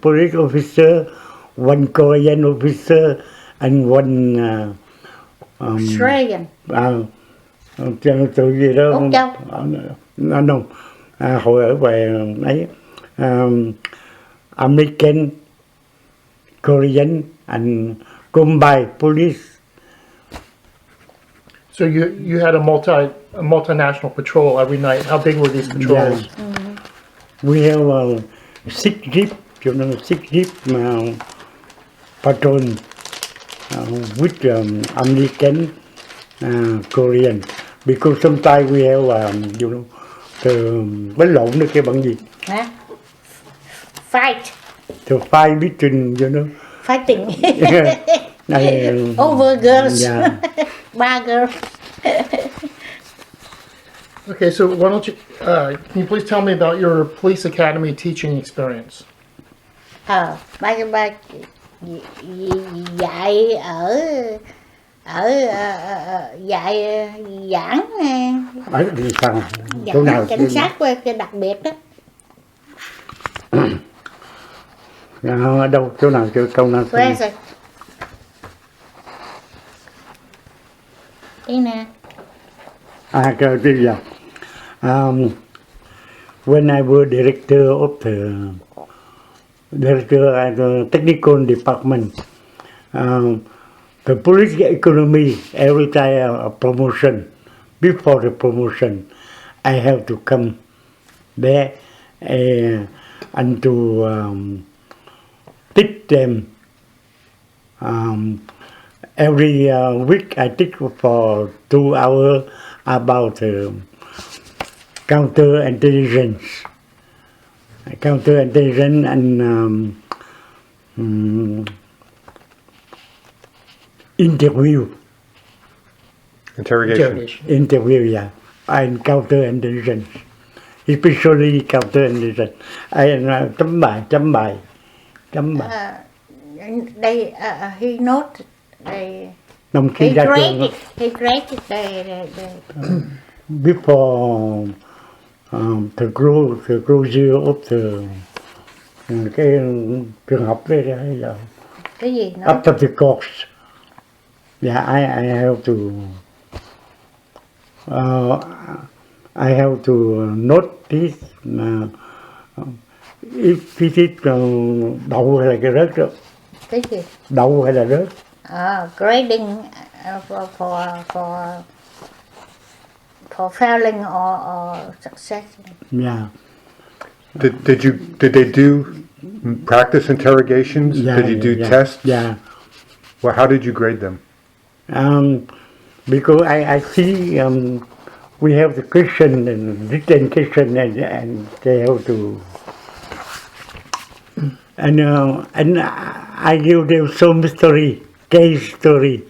Speaker 4: police officer, one Korean officer, and one
Speaker 3: Australian.
Speaker 4: Từ gì đó.
Speaker 3: Úc Châu.
Speaker 4: Hồi ở về ấy, American, Korean, and combined police.
Speaker 2: So you had a multinational patrol every night. How big were these patrols?
Speaker 4: Yeah. We have 6 jeep, 6 jeep patrol with American, Korean. Because sometimes we have, đánh lộn nữa, cái bằng gì?
Speaker 3: Huh? Fight.
Speaker 4: The fight between,
Speaker 3: Fighting.
Speaker 4: Yeah.
Speaker 3: Over girls.
Speaker 4: Yeah.
Speaker 3: 3 girls.
Speaker 2: Okay, so why don't you, can you please tell me about your police academy teaching experience?
Speaker 3: Ba dạy ở ở dạy giảng
Speaker 4: Ở thì sao? Chỗ nào?
Speaker 3: giảng cảnh sát cái đặc biệt đó.
Speaker 4: Ở đâu? Chỗ nào? Chỗ nào?
Speaker 3: Where rồi đây nè.
Speaker 4: Cái gì vậy? When I was director of the technical department, the police economy every time a promotion, before the promotion, I have to come there and to teach them. Every week I teach for 2 hours about counterintelligence and interview, yeah, and counterintelligence, especially counterintelligence. Chấm bài.
Speaker 3: Đây he note đây.
Speaker 4: Năm khi
Speaker 3: He
Speaker 4: ra trường
Speaker 3: graded đây.
Speaker 4: before the closure of cái trường học đấy là
Speaker 3: Cái gì nó?
Speaker 4: after the course. Yeah, I have to note this. If it is đậu hay là cái rớt đó.
Speaker 3: Cái gì?
Speaker 4: Đậu hay là rớt?
Speaker 3: Grading for failing or success.
Speaker 4: Yeah.
Speaker 1: Did they do practice interrogations?
Speaker 4: Yeah,
Speaker 1: Did you do tests?
Speaker 4: Yeah.
Speaker 1: Well, how did you grade them?
Speaker 4: Because I see we have the question and written question and they have to and I give them some story, case story.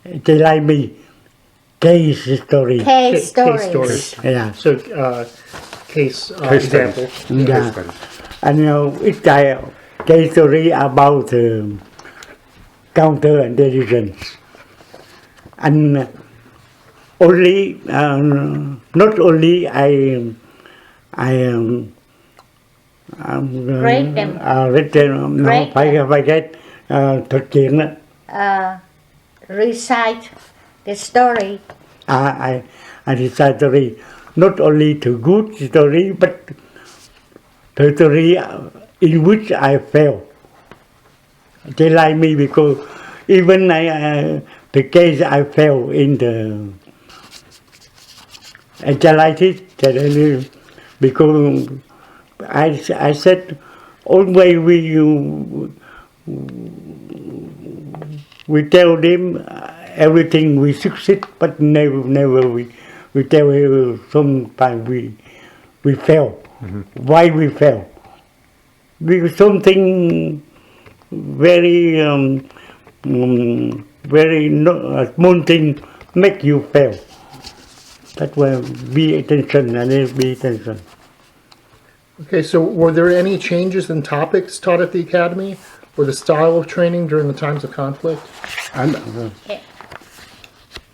Speaker 4: They like me. Case story.
Speaker 3: Case stories.
Speaker 2: stories.
Speaker 4: Yeah.
Speaker 2: So, case
Speaker 1: Case
Speaker 2: examples.
Speaker 1: studies.
Speaker 4: Yeah.
Speaker 1: Case studies.
Speaker 4: And it's a case story about counterintelligence. And only, not only I
Speaker 3: Grade them.
Speaker 4: Read them. No,
Speaker 3: Grade
Speaker 4: phải get thực hiện đó.
Speaker 3: Recite the story.
Speaker 4: I decide story, not only the good story, but the story in which I fail. They like me because even the case I fail in the analysis, because I said always we tell them everything we succeed, but never we tell you sometimes we fail. Mm-hmm. Why we fail? Because something very small thing make you fail. That's why be attention and be attention.
Speaker 2: Okay, so were there any changes in topics taught at the academy or the style of training during the times of conflict?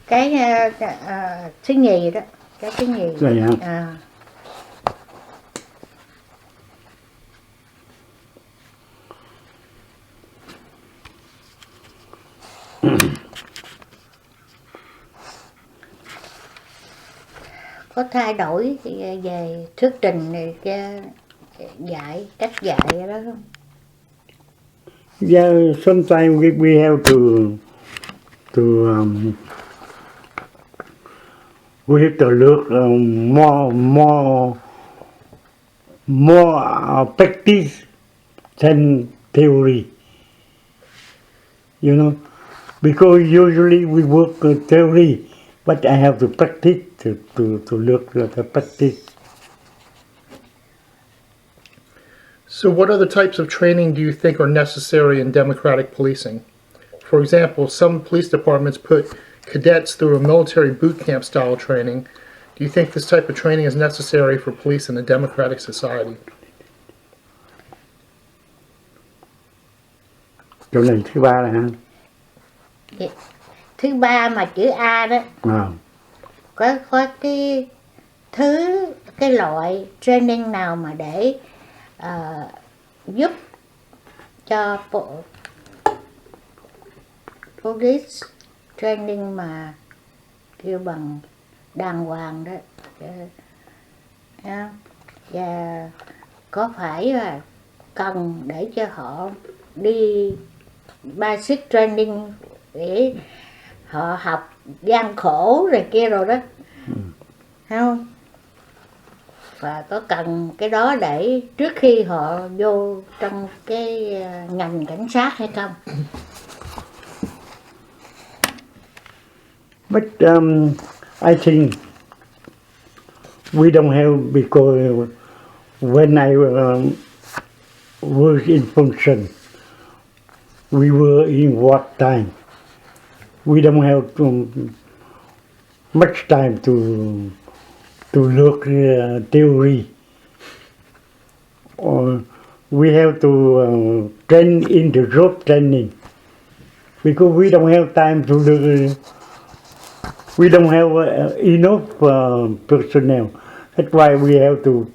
Speaker 3: Cái thứ nhì đó, cái thứ nhì. Có thay đổi về thuyết trình này, cái dạy, cách dạy đó không?
Speaker 4: Yeah, sometimes we have to we have to look more practice than theory. You know, because usually we work theory, but I have to practice to look at the practice.
Speaker 2: So what other types of training do you think are necessary in democratic policing? For example, some police departments put cadets through a military boot camp style training. Do you think this type of training is necessary for police in a democratic society?
Speaker 4: Chỗ này thứ ba là
Speaker 3: Dạ. thứ ba mà chữ A đó, có cái loại training nào mà để giúp cho police training mà kêu bằng đàng hoàng đó, và có phải là cần để cho họ đi basic training để họ học gian khổ rồi kia rồi đó, không? Và có cần cái đó để trước khi họ vô trong cái ngành cảnh sát hay không?
Speaker 4: But I think we don't have, because when I was in function, we were in wartime. We don't have much time to look theory. Or we have to train in the job training, because we don't have time to look. We don't have enough personnel. That's why we have to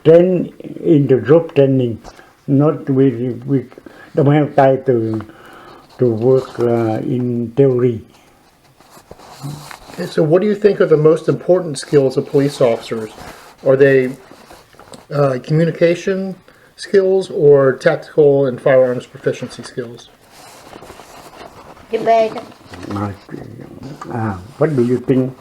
Speaker 4: train in the job training. Not we don't have time to work in theory.
Speaker 2: Okay, so what do you think are the most important skills of police officers? Are they communication skills or tactical and firearms proficiency skills?
Speaker 3: Chữ B đó.
Speaker 4: What do you think?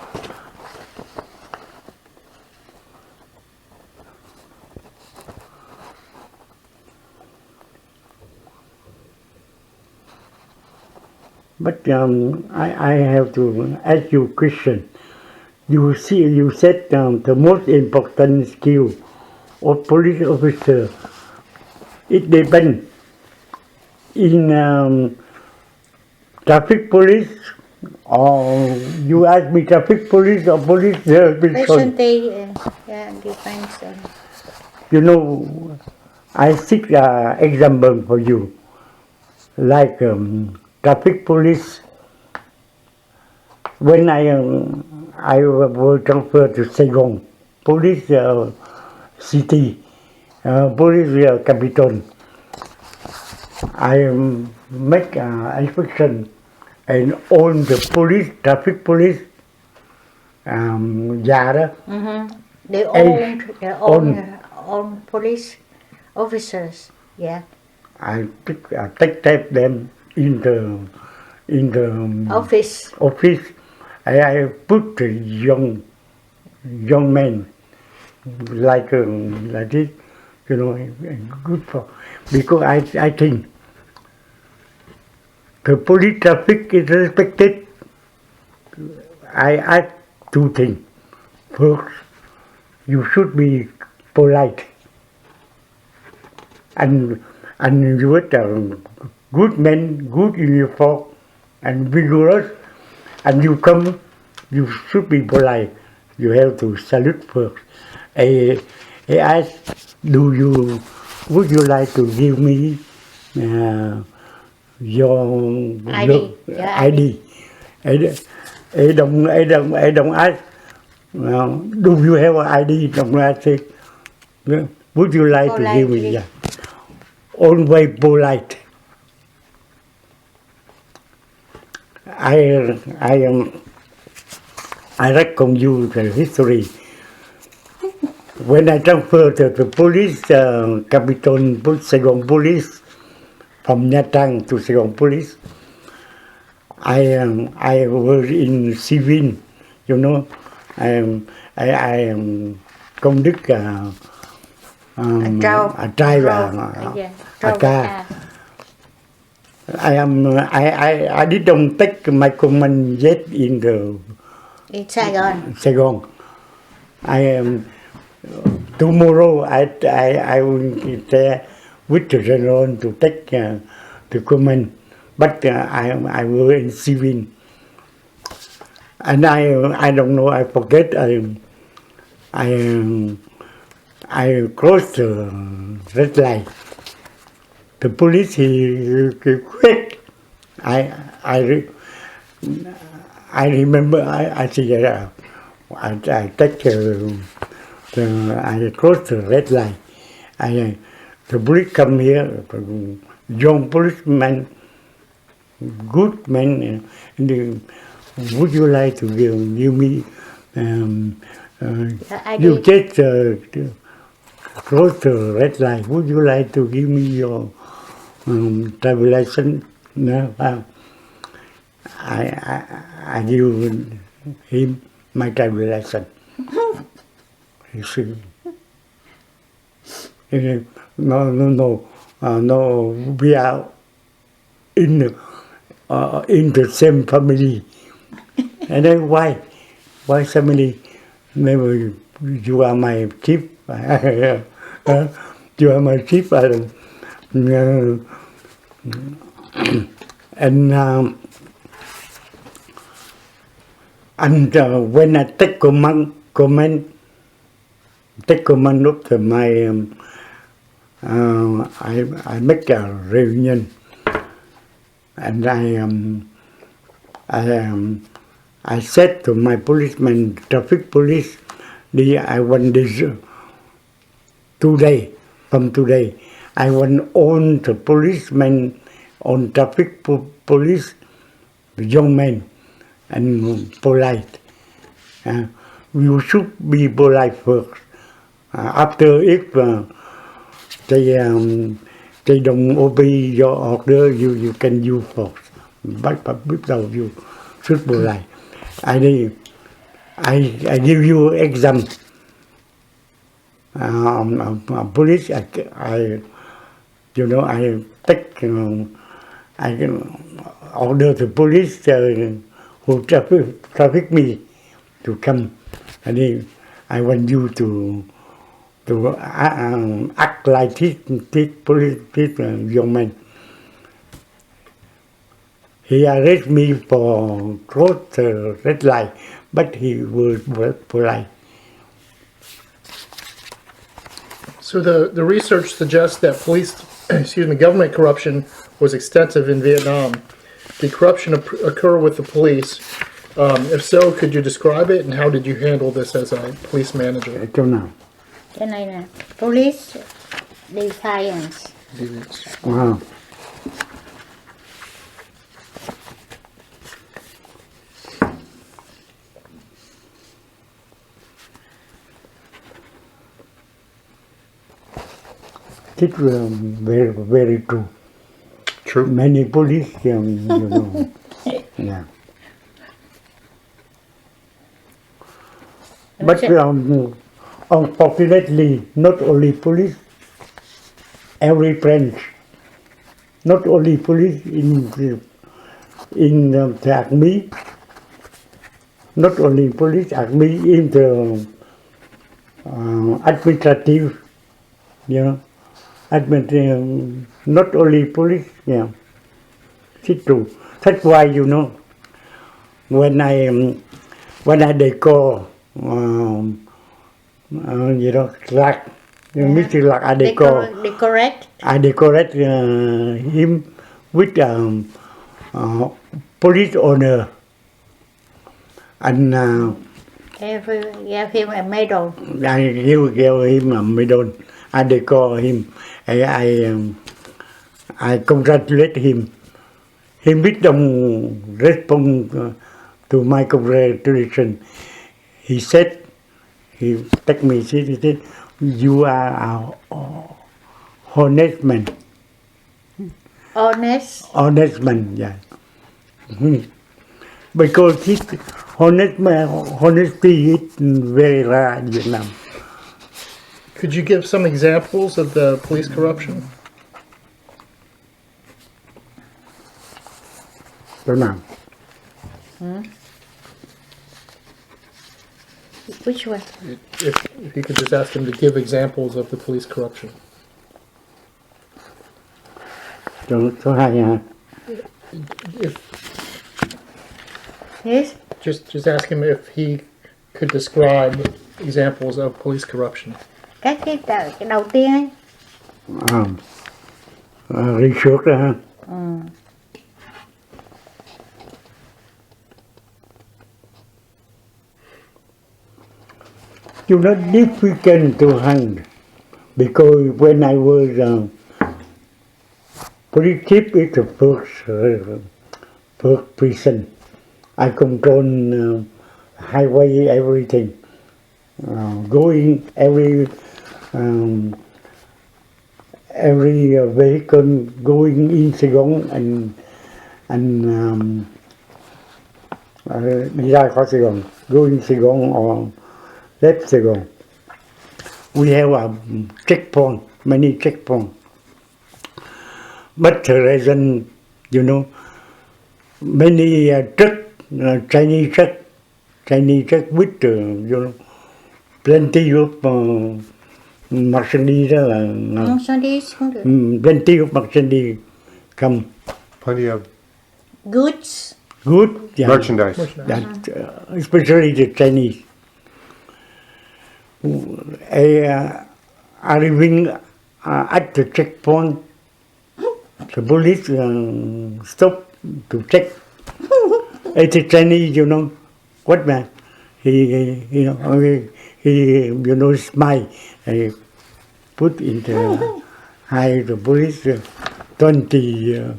Speaker 4: But I have to ask you a question. You said the most important skill of police officer, it depends in traffic police, or you ask me traffic police or police
Speaker 3: Specialty depends on.
Speaker 4: You know, I seek example for you, like traffic police. When I was transferred to Saigon, police city, police capital, I make inspection and on the police, traffic police,
Speaker 3: They own police officers. Yeah.
Speaker 4: I take them in the
Speaker 3: Office.
Speaker 4: I put the young men like this, you know, good for, because I think the police traffic is respected. I ask two things. First, you should be polite, and you are good men, good uniform, and vigorous, and you come, you should be polite. You have to salute first. I ask, would you like to give me your ID? I don't ask. Do you have an ID? Don't ask it. Would you like to give me? Yeah. Always polite. I reckon you the history. When I transferred to the police capital, Saigon police, from Nha Trang to Saigon police, I was in civil, you know. I conduct a car. I didn't take my command yet in
Speaker 3: Saigon.
Speaker 4: Saigon. Tomorrow I will be there with the general to take the command, but I was in civil, and I don't know, I forget. I crossed the red light. The police he quit. I remember I see I take I cross the red line. The police come here, young policeman, good man. Would you like to give me? You
Speaker 3: ID.
Speaker 4: just cross the red line. Would you like to give me your driver license? No. I give him my driver license. You see. No. We are in the same family. And then why? Why family? Maybe you are my chief. You are my chief. And when I take command of my, I make a reunion, and I said to my policeman, traffic police, I want this today, from today, I want all the policemen on traffic police, young men, and polite. You should be polite first. After, if they don't obey your order, you can use force. But without you should polite. I give you exam. Police, I take, I order the police who traffic me to come. And I want you to act like this police, this young man. He arrested me for cross the red light, but he was polite.
Speaker 2: So the research suggests that government corruption was extensive in Vietnam. Did corruption occur with the police? If so, could you describe it, and how did you handle this as a police manager?
Speaker 4: Chỗ nào?
Speaker 3: Cái này nè, police defiance.
Speaker 4: Wow. It was very, very true.
Speaker 1: True.
Speaker 4: Many police, yeah. But unfortunately, not only police, every branch, not only police in the army, not only police, army in the administrative, not only police, it's true. That's why, when I decor, Lạc, Mr. Lạc, I decorate him with police honor, and
Speaker 3: Give him a medal.
Speaker 4: I give him a medal. I decorate him. I congratulate him. He made them respond to my congratulation. He said, he take me, he said, you are a honest man. Honest man, yeah. Because honesty is very rare in Vietnam.
Speaker 2: Could you give some examples of the police corruption?
Speaker 4: Chỗ nào?
Speaker 3: Which one?
Speaker 2: If you could just ask him to give examples of the police corruption.
Speaker 4: Số 2 hả?
Speaker 3: Yes.
Speaker 2: Just ask him if he could describe examples of police corruption.
Speaker 3: Cái đầu tiên ấy.
Speaker 4: Research hả? difficult to hunt because when I was police chief is the first prison. I control highway, everything, going every vehicle going in Saigon and đi ra khỏi Saigon, going Saigon or left Saigon. We have a checkpoint, many checkpoints. But the reason, many truck, Chinese truck with, plenty of Mercedes đó là
Speaker 3: Mercedes cũng được.
Speaker 4: plenty of Mercedes come.
Speaker 1: Plenty of
Speaker 3: Goods.
Speaker 4: Good, yeah.
Speaker 1: merchandise.
Speaker 4: That, especially the Chinese. Arriving at the checkpoint, the police stop to check. It's a Chinese, what man? He smile. He put in the high the police 20,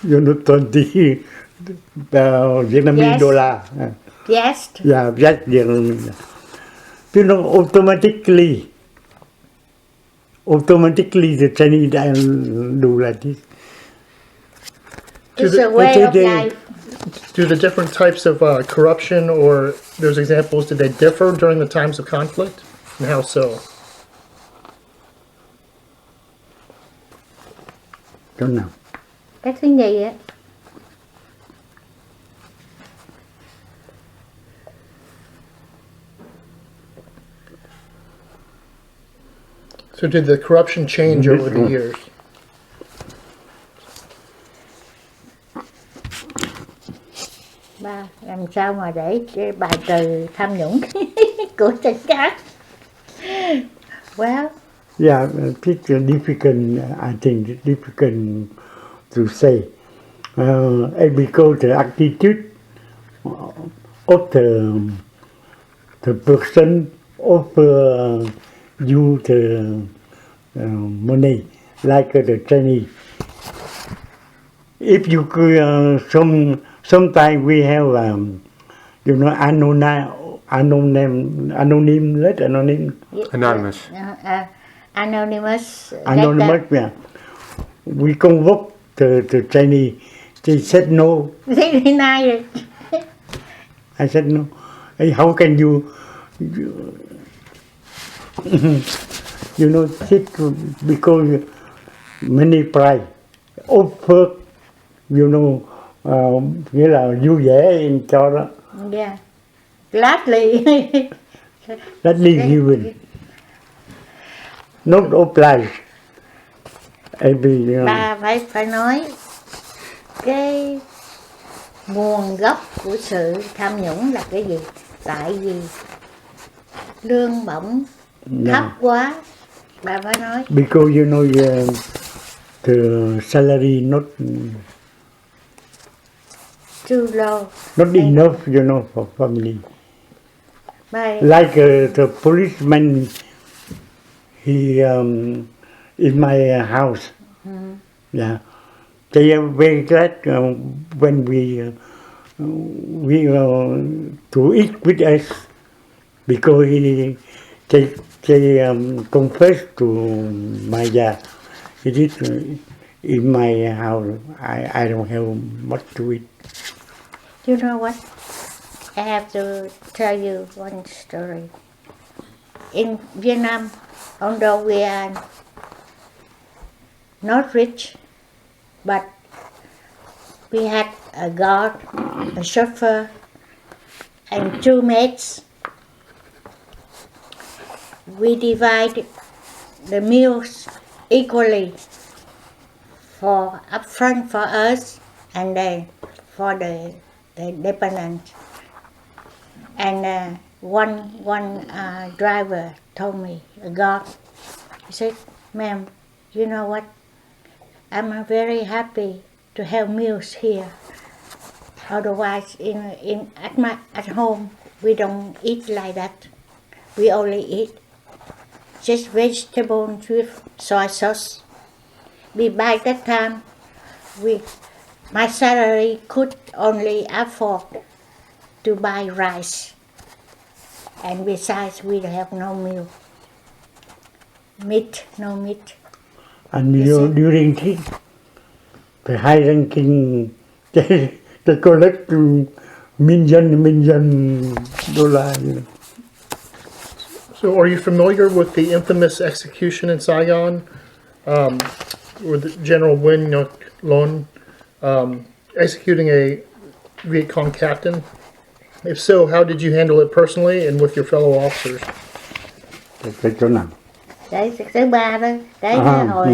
Speaker 4: 20 Vietnamese
Speaker 3: Yes.
Speaker 4: dollar.
Speaker 3: Yes.
Speaker 4: Yeah, just Vietnamese. Automatically the Chinese do like this.
Speaker 3: It's a way of
Speaker 4: they-
Speaker 3: life.
Speaker 2: Do the different types of corruption or those examples, did they differ during the times of conflict? And how so?
Speaker 4: Don't know.
Speaker 3: Cái thứ nhì á.
Speaker 2: So did the corruption change over the years?
Speaker 3: Ba làm sao mà để cái bài trừ tham nhũng của cảnh sát. Well,
Speaker 4: Yeah, it's difficult, I think, it's difficult to say. Because the attitude of the person offer you the money, like the Chinese. If you could, sometimes we have,
Speaker 1: Anonymous.
Speaker 3: Anonymous.
Speaker 4: anonymous, yeah. We convoke the Chinese. They said no.
Speaker 3: Thế thì nay rồi.
Speaker 4: I said no. Hey, how can you sit because many pride offer, nghĩa là vui vẻ cho đó.
Speaker 3: Yeah. Gladly.
Speaker 4: Gladly given. Not obliged.
Speaker 3: Bà phải nói cái nguồn gốc của sự tham nhũng là cái gì? Tại vì lương bổng thấp quá, bà phải nói.
Speaker 4: Because the salary not
Speaker 3: Too low.
Speaker 4: not enough, for family.
Speaker 3: Bà,
Speaker 4: Like the policeman, he in my house. Yeah, they are very glad when we to eat with us because they confess to my dad. He did in my house. I don't have much to eat.
Speaker 3: you know what? I have to tell you one story. In Vietnam, although we are not rich, but we had a guard, a chauffeur, and 2 maids. We divide the meals equally for upfront for us and then for the dependent. And one driver told me, a guard, he said, "Ma'am, you know what? I'm very happy to have meals here. Otherwise, at home, we don't eat like that. we only eat just vegetables with soy sauce. By that time, my salary could only afford to buy rice. And besides, we have no meal. No meat.
Speaker 4: And
Speaker 3: Yes, sir.
Speaker 4: during this, the high ranking, they collect million dollar. You know.
Speaker 2: So are you familiar with the infamous execution in Saigon, where the General Nguyen Ngoc Loan executing a Viet Cong captain? If so, how did you handle it personally and with your fellow officers?
Speaker 4: Cái chỗ nào?
Speaker 3: Đấy, thứ ba đó, cái hồi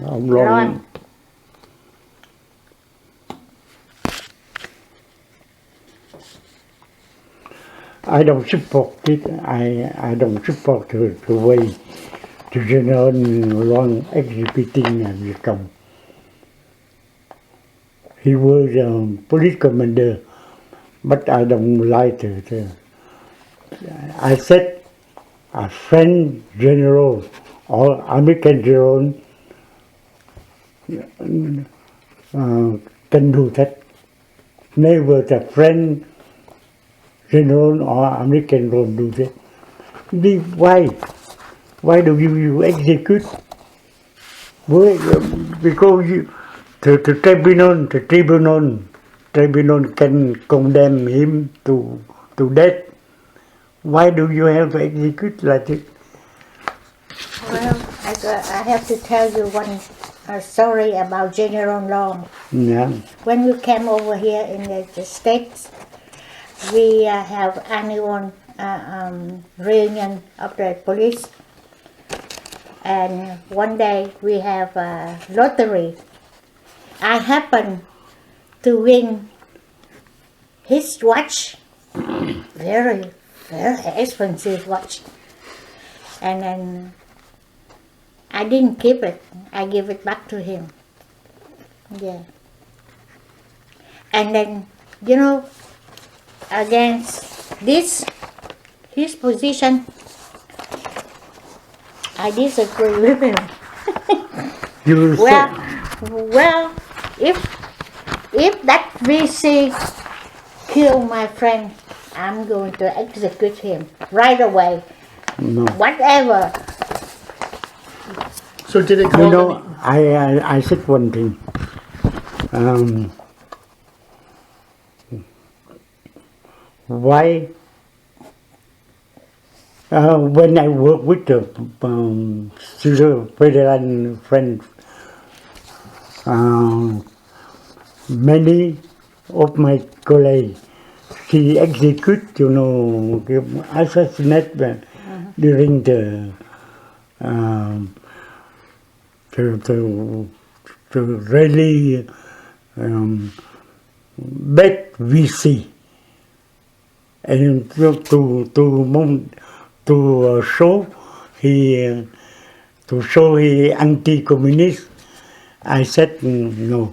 Speaker 4: Ông Loan.
Speaker 3: Loan.
Speaker 4: I don't support it. I don't support the way the General Loan executing Viet Cong. He was a police commander, but I don't like it. I said a French general or American general can do that. Never the French general or American general do that. Why do you execute? Why? Because the tribunal can condemn him to death. Why do you have to execute like this?
Speaker 3: Well, I have to tell you one story about General Long.
Speaker 4: Yeah.
Speaker 3: When we came over here in the States, we have annual reunion of the police. And one day we have a lottery. I happened to win his watch, very expensive watch. And then I didn't keep it. I give it back to him. Yeah. And then, you know, against his position, I disagree with him.
Speaker 4: You
Speaker 3: Well, if that VC kill my friend, I'm going to execute him right away.
Speaker 4: no.
Speaker 3: Whatever.
Speaker 2: So did it
Speaker 4: You
Speaker 2: cause
Speaker 4: know, I said one thing. Why? When I work with the federal friends, many of my colleagues, she execute, assassinate during the really bad VC, and to show he anti-communist. I said no,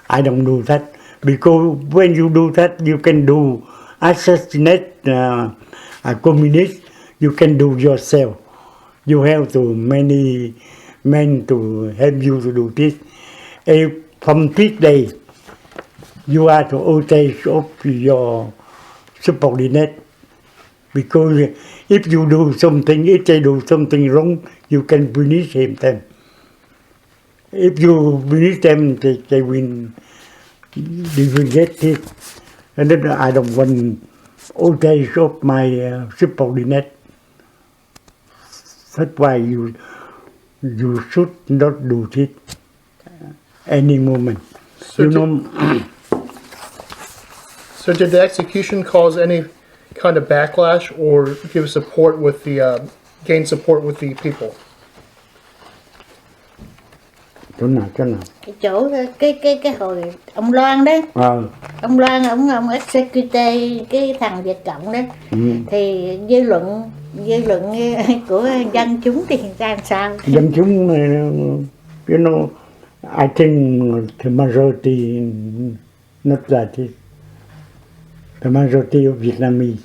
Speaker 4: I don't do that, because when you do that, you can do assassinate a communist. You can do yourself. You have to many men to help you to do this. From this day, you are to outage of your subordinate, because if you do something, if they do something wrong, you can punish them. If you punish them, they will get it. And then I don't want outage of my subordinate. That's why you should not do it any moment.
Speaker 2: So So did the execution cause any kind of backlash or give support with the gain support with the people?
Speaker 4: Chỗ nào?
Speaker 3: Cái chỗ cái hồi ông Loan đấy, ông Loan ông execute cái thằng Việt Cộng đấy, thì dư luận của dân chúng thì ra sao?
Speaker 4: Dân chúng, I think the majority not like it. The majority of Vietnamese.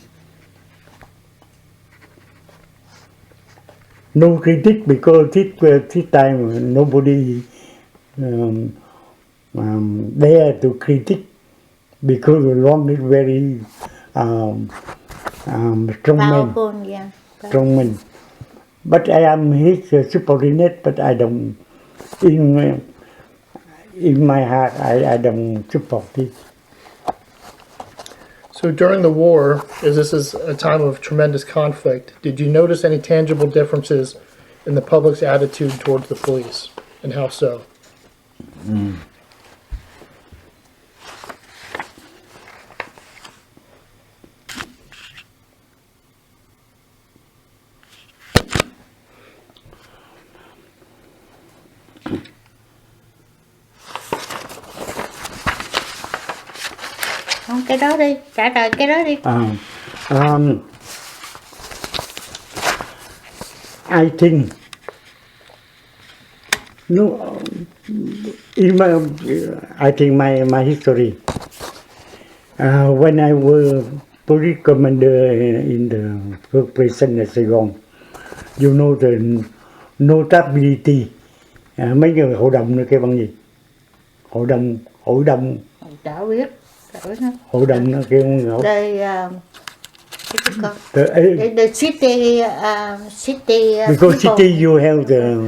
Speaker 4: no critic because this time nobody dare to critic because Long is very strong man.
Speaker 3: Powerful, yeah.
Speaker 4: Strong man. But I am his subordinate, but I don't, in my heart, I don't support it.
Speaker 2: So during the war, as this is a time of tremendous conflict, did you notice any tangible differences in the public's attitude towards the police, and how so?
Speaker 3: Không, cái đó đi, trả lời cái đó đi.
Speaker 4: I think I think my history. When I was police commander in the first prison at Saigon, you know the notability. Mấy người hội đồng nữa kêu bằng gì? Hội đồng.
Speaker 3: Chả biết.
Speaker 4: Hội đồng nó kêu ngộ.
Speaker 3: The city,
Speaker 4: Because
Speaker 3: people.
Speaker 4: city you have the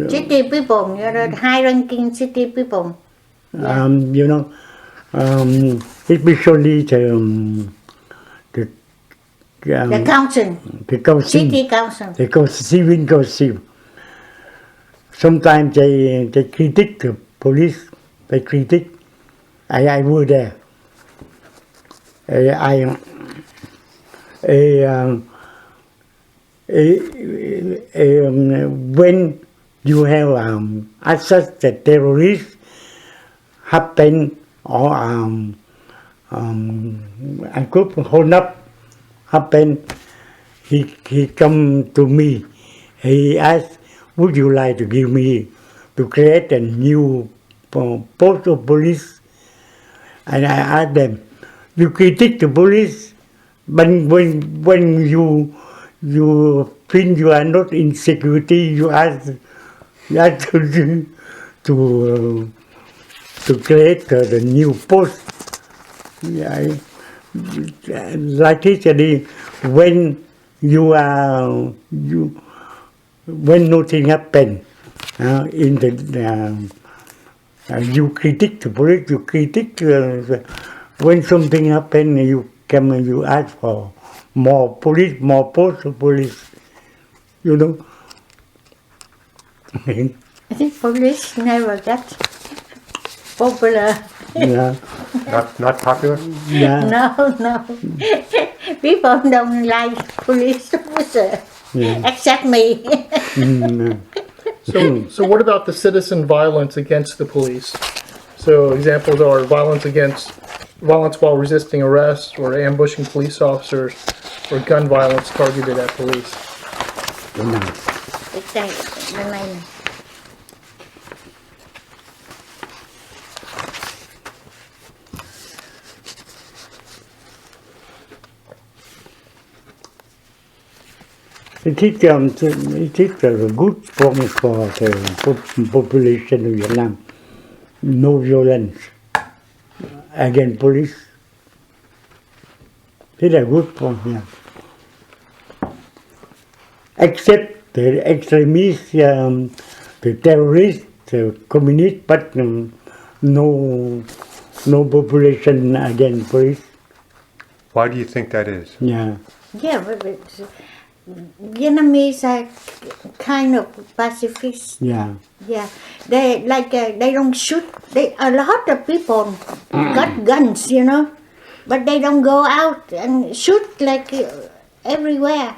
Speaker 3: City people, the high ranking city people.
Speaker 4: you know, especially the
Speaker 3: Council.
Speaker 4: the council,
Speaker 3: City council.
Speaker 4: the civil council. Sometimes they critique the police. They critique. I was there. When you have such a terrorist happen or a group hold up happen, he come to me. He asked, "Would you like to give me to create a new post of police?" And I asked them, "You critique the police, but when you feel you are not in security, you ask to create the new post." Yeah, like this, when when nothing happen in the you critique the police, you critique when something happen, you come and you ask for more police, more post of police, you know.
Speaker 3: I think police never got popular.
Speaker 4: Yeah.
Speaker 1: Not popular?
Speaker 4: Yeah.
Speaker 3: No. People don't like police officer,
Speaker 4: Yeah.
Speaker 3: except me.
Speaker 2: So what about the citizen violence against the police? So examples are violence while resisting arrest, or ambushing police officers, or gun violence targeted at police.
Speaker 3: Cái này.
Speaker 4: It is a good form for the population of Vietnam. No violence against police. It's a good form, yeah. Except the extremists, the terrorists, the communists, but no population against police.
Speaker 1: Why do you think that is?
Speaker 4: Yeah.
Speaker 3: Yeah, but Vietnamese are kind of pacifist.
Speaker 4: Yeah.
Speaker 3: Yeah, they don't shoot. A lot of people got guns, but they don't go out and shoot like everywhere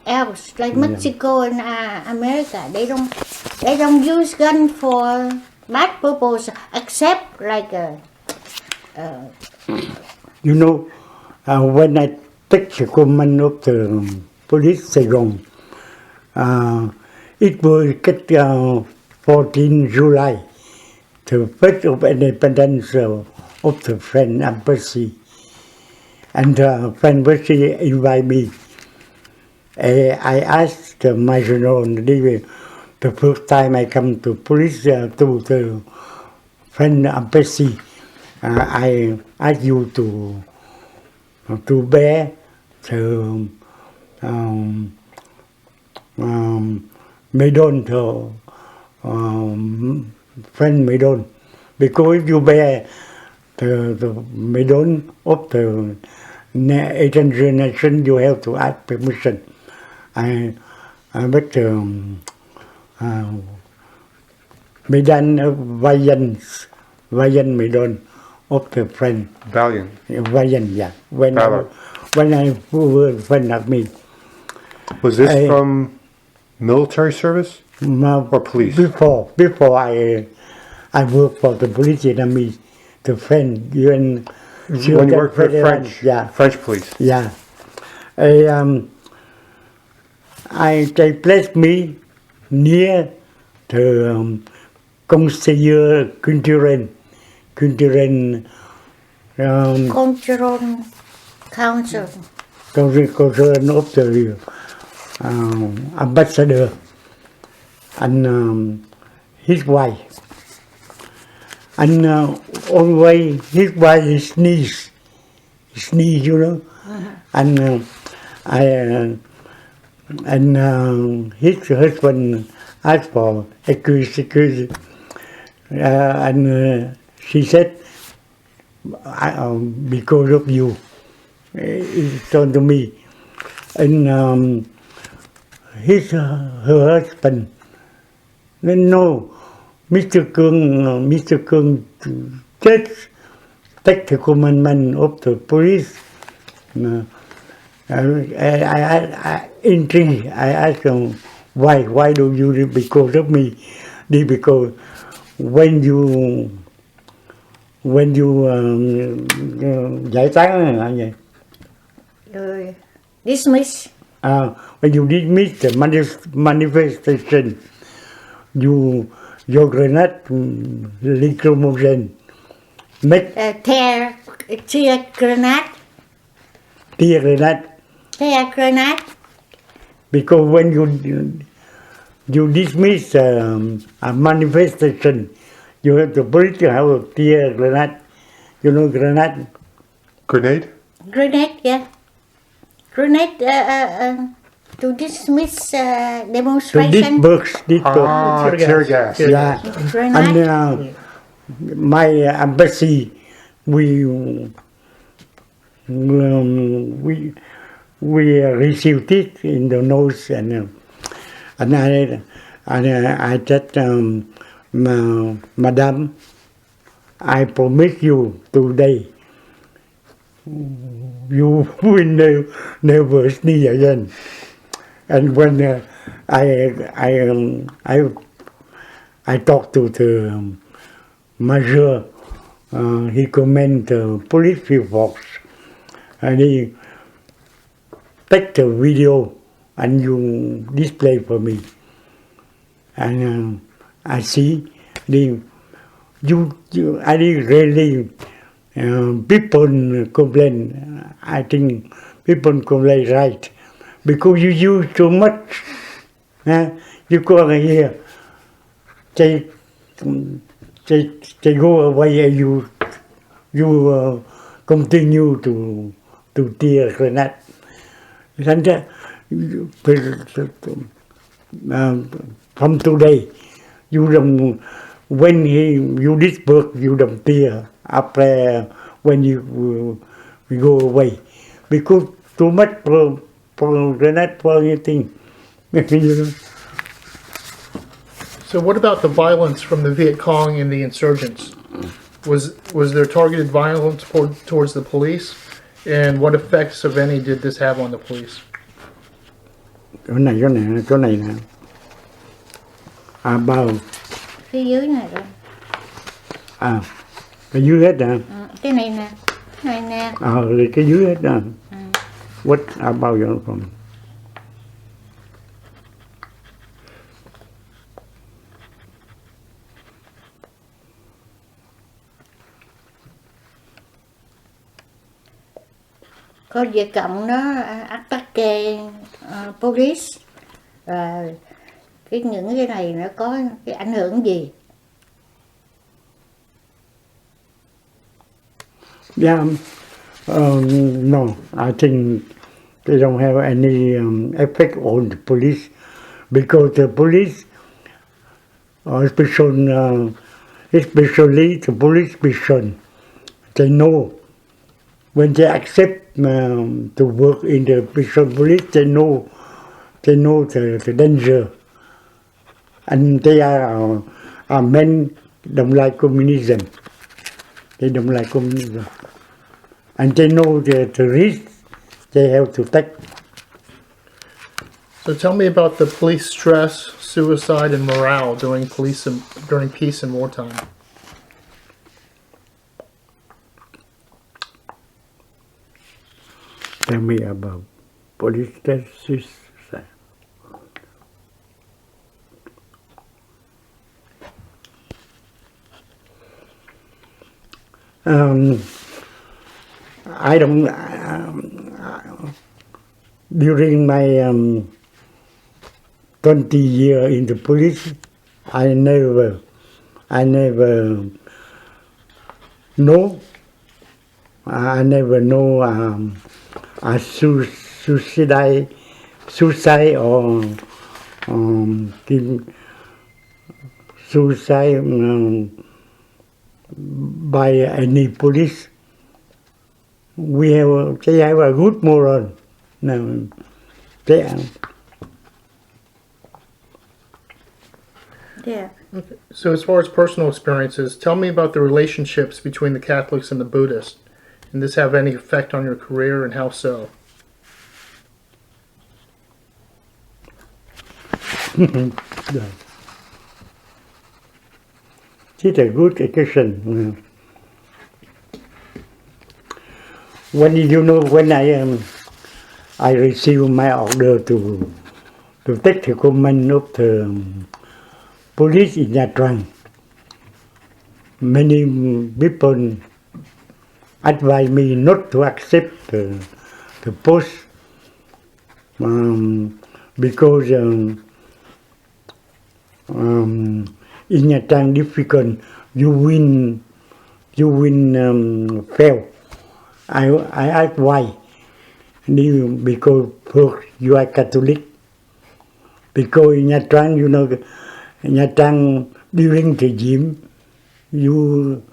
Speaker 3: else, like Mexico and America. They don't use gun for bad purpose, except like
Speaker 4: You know, when I take the command of the police Saigon, it was 14 July, the first of independence of the French embassy. And the French embassy invited me. I asked my general the first time I come to police to the friend embassy, I ask you to bear the medal to friend medal, because if you bear the medal of the Asian nation, you have to ask permission. I bet medal valiant medal of the friend.
Speaker 1: Valiant.
Speaker 4: Valiant, yeah.
Speaker 1: Valor.
Speaker 4: When I friend of me.
Speaker 1: Was this from military service or police?
Speaker 4: Before I worked for the police Vietnamese, the French UN.
Speaker 1: When you worked for the French,
Speaker 4: yeah,
Speaker 1: French police.
Speaker 4: yeah. They placed me near the conseiller culturel,
Speaker 3: Control Council.
Speaker 4: cultural of the ambassador and his wife. And always his wife sneeze, you know. And his husband asked for excuse, and she said, because of you, he told to me. And her husband, no, Mr. Cuong just take the commandment of the police. I asked him, why do you do because of me? Because when you giải tán là gì?
Speaker 3: Dismiss.
Speaker 4: When you dismiss the manifestation, your grenade lacrimogene make
Speaker 3: Tear grenade.
Speaker 4: tear grenade.
Speaker 3: Tear grenade.
Speaker 4: Because when you dismiss a manifestation, you have to break to have a tear grenade. You know grenade?
Speaker 1: Grenade?
Speaker 3: Grenade, yeah. Grenade to dismiss
Speaker 4: So
Speaker 3: demonstration.
Speaker 4: this
Speaker 1: Ah, tear gas.
Speaker 4: yeah.
Speaker 3: Grenade.
Speaker 4: And my embassy, we received it in the nose, and I said, Madam, I promise you today, you will never sneeze again. And when I talked to the major, he commented the police reports, and he take the video and you display for me. And I see I didn't really people complain. I think people complain right because you use too much. You go here, they go away and you continue to tear grenade. And from today, you don't, when you this work, you don't tear after when you go away, because too much for grenade for anything. You know?
Speaker 2: So what about the violence from the Viet Cong and the insurgents? Was there targeted violence towards the police? And what effects, if any, did this have on the police?
Speaker 4: Chỗ này nè. Bao.
Speaker 3: Phía dưới này rồi.
Speaker 4: Cái dưới hết nè.
Speaker 3: Cái này nè. Cái này nè.
Speaker 4: Cái dưới hết nè. What about your from?
Speaker 3: Có Việt Cộng đó attack police, những cái này nó có cái ảnh hưởng gì?
Speaker 4: Yeah, no, I think they don't have any effect on the police because the police, especially the police mission, they know when they accept to work in the mission police, they know the danger, and they are men don't like communism. They don't like communism. And they know the risk they have to take.
Speaker 2: So tell me about the police stress, suicide, and morale during peace and wartime.
Speaker 4: Tell me about police stress, suicide. I don't. During my 20 years in the police, I never know. I never know a suicide or suicide by any police. They have a good moral. No, they are.
Speaker 3: Yeah.
Speaker 2: Okay. So as far as personal experiences, tell me about the relationships between the Catholics and the Buddhists. And this have any effect on your career, and how so?
Speaker 4: It's a good question. When I received my order to take the command of the police in Nha Trang, many people advised me not to accept the post because in Nha Trang difficult, you win fail. I asked why. Because first you are Catholic. Because in Nha Trang, Nha Trang during the regime, you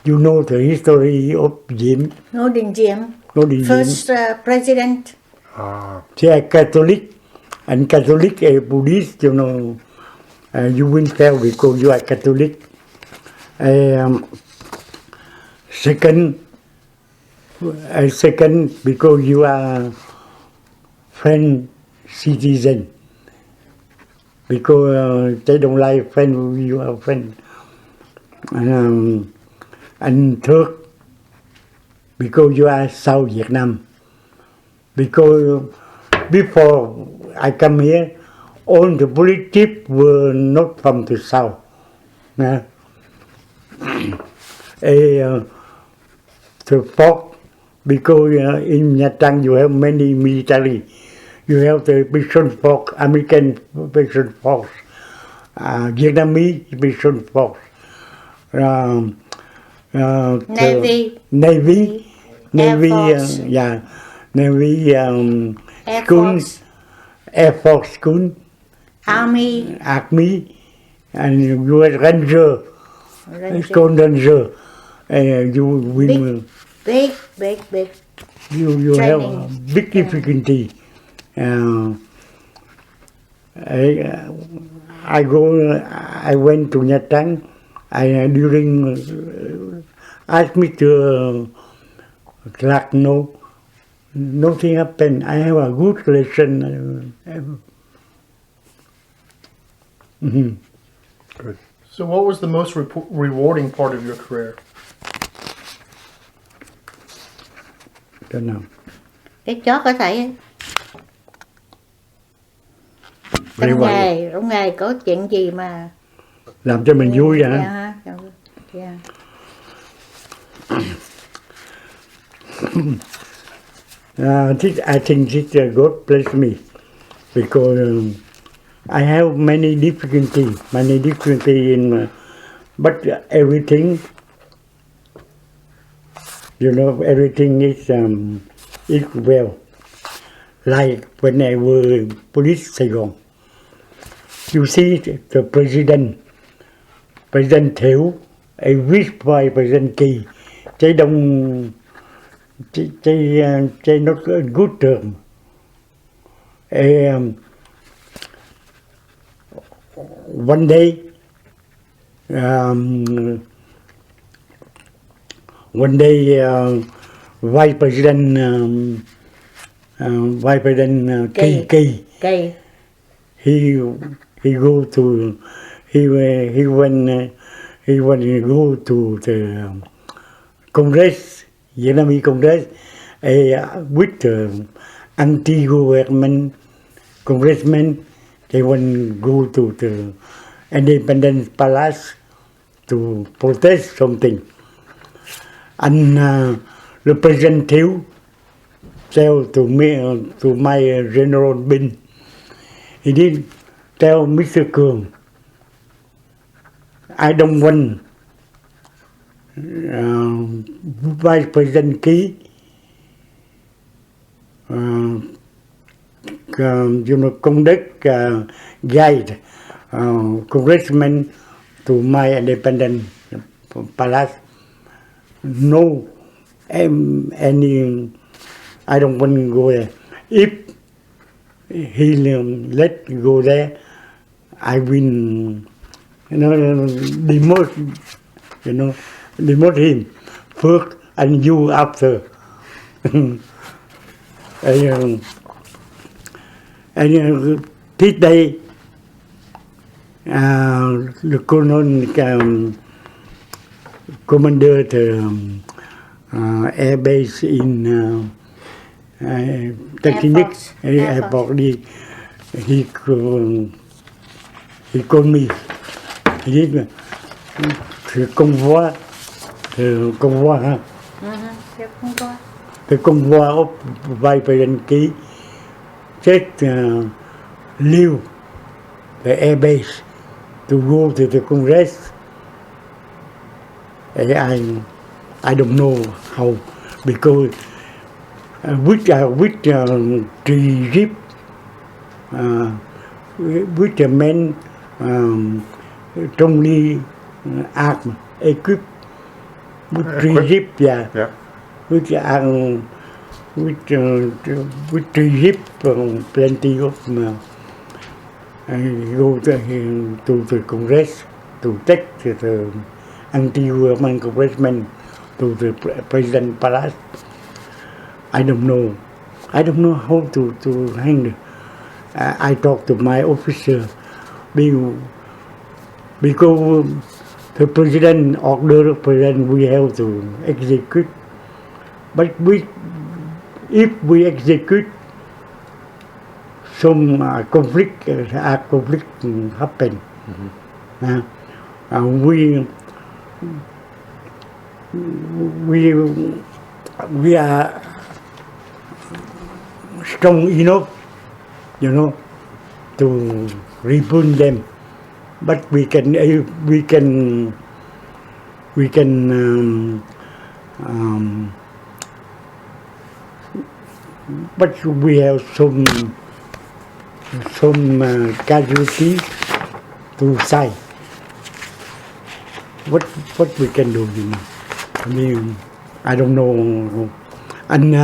Speaker 4: know the history of regime.
Speaker 3: Ngô Đình Diệm,
Speaker 4: Diệm.
Speaker 3: first president.
Speaker 4: They are Catholic, and Catholic Buddhist, you win fail because you are Catholic. Second, because you are French citizen. Because they don't like French, you are French. And third, because you are South Vietnam. Because before I come here, all the politics were not from the South. The fourth, because in Nha Trang you have many military. You have the mission force, American mission force, Vietnamese mission force,
Speaker 3: Navy,
Speaker 4: Navy,
Speaker 3: Force.
Speaker 4: Navy
Speaker 3: Air
Speaker 4: school,
Speaker 3: Force,
Speaker 4: Air Force school,
Speaker 3: Army,
Speaker 4: and U.S. Ranger, Cold Ranger. You will
Speaker 3: big.
Speaker 4: you have
Speaker 3: training.
Speaker 4: a big difficulty. I went to Nha Trang. Asked me to Clark, nothing happened. I have a good relation.
Speaker 1: Good.
Speaker 2: So what was the most rewarding part of your career?
Speaker 4: Don't know.
Speaker 3: Cái chót có thể trong nghề có chuyện gì mà
Speaker 4: Làm cho mình vui hả?
Speaker 3: Yeah.
Speaker 4: I think this God bless me because I have many difficulty in, but everything, everything is well. Like when I was police Saigon, you see the President Thiệu, a vice President Kỳ, they not a good term. One day, Vice President Kỳ, he go to he went go to the Congress, Vietnamese Congress, with anti-government congressmen. They want go to the Independence Palace to protest something, and the President Thiệu tell to me, to my General Bin, he did tell Mr. Cuong, I don't want Vice President Ký conduct guide congressman to my Independent Palace. No, any, I don't want to go there. If he let go there, I will, demote him first and you after. And this day, the colonel, commander the air base in Technique Airport, he called me. He did the convoy, the convoy of Vice President Ký just leave the air base to go to the Congress. I don't know how, because with three jeep, with the men strongly armed, equipped with three jeep, with three jeep, plenty of go to the Congress to take the anti-government congressmen to the President Palace. I don't know how to handle. I talked to my officer because the President order, we have to execute. But if we execute, some conflict happen. We are strong enough, to rebuild them. But we can but we have some casualties to side. What we can do, I mean, I don't know. And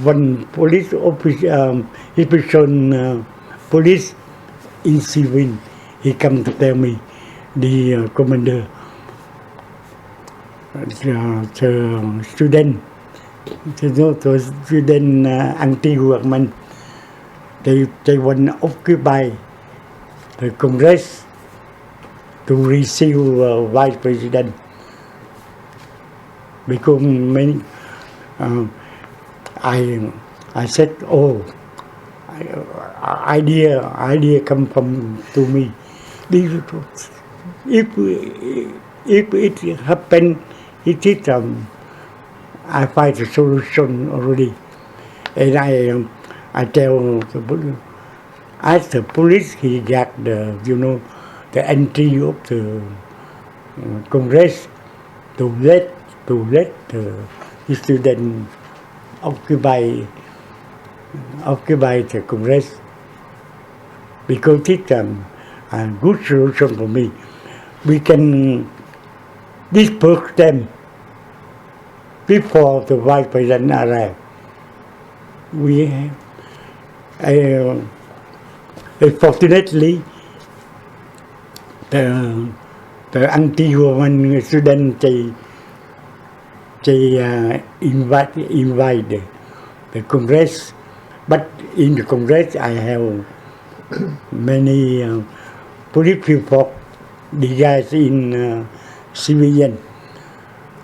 Speaker 4: one police officer, he person police in civil, he come to tell me, the commander, the student, the student anti-government, they want to occupy the Congress to receive Vice President. Because many, I said, idea come from to me. If it happen, it is I find a solution already, and I tell the police, ask the police, he got the the entry of the Congress to let the student occupy the Congress, because it's a good solution for me. We can disperse them before the Vice President arrives. Fortunately, the anti-government student they invite the Congress, but in the Congress I have many police people disguised in civilian,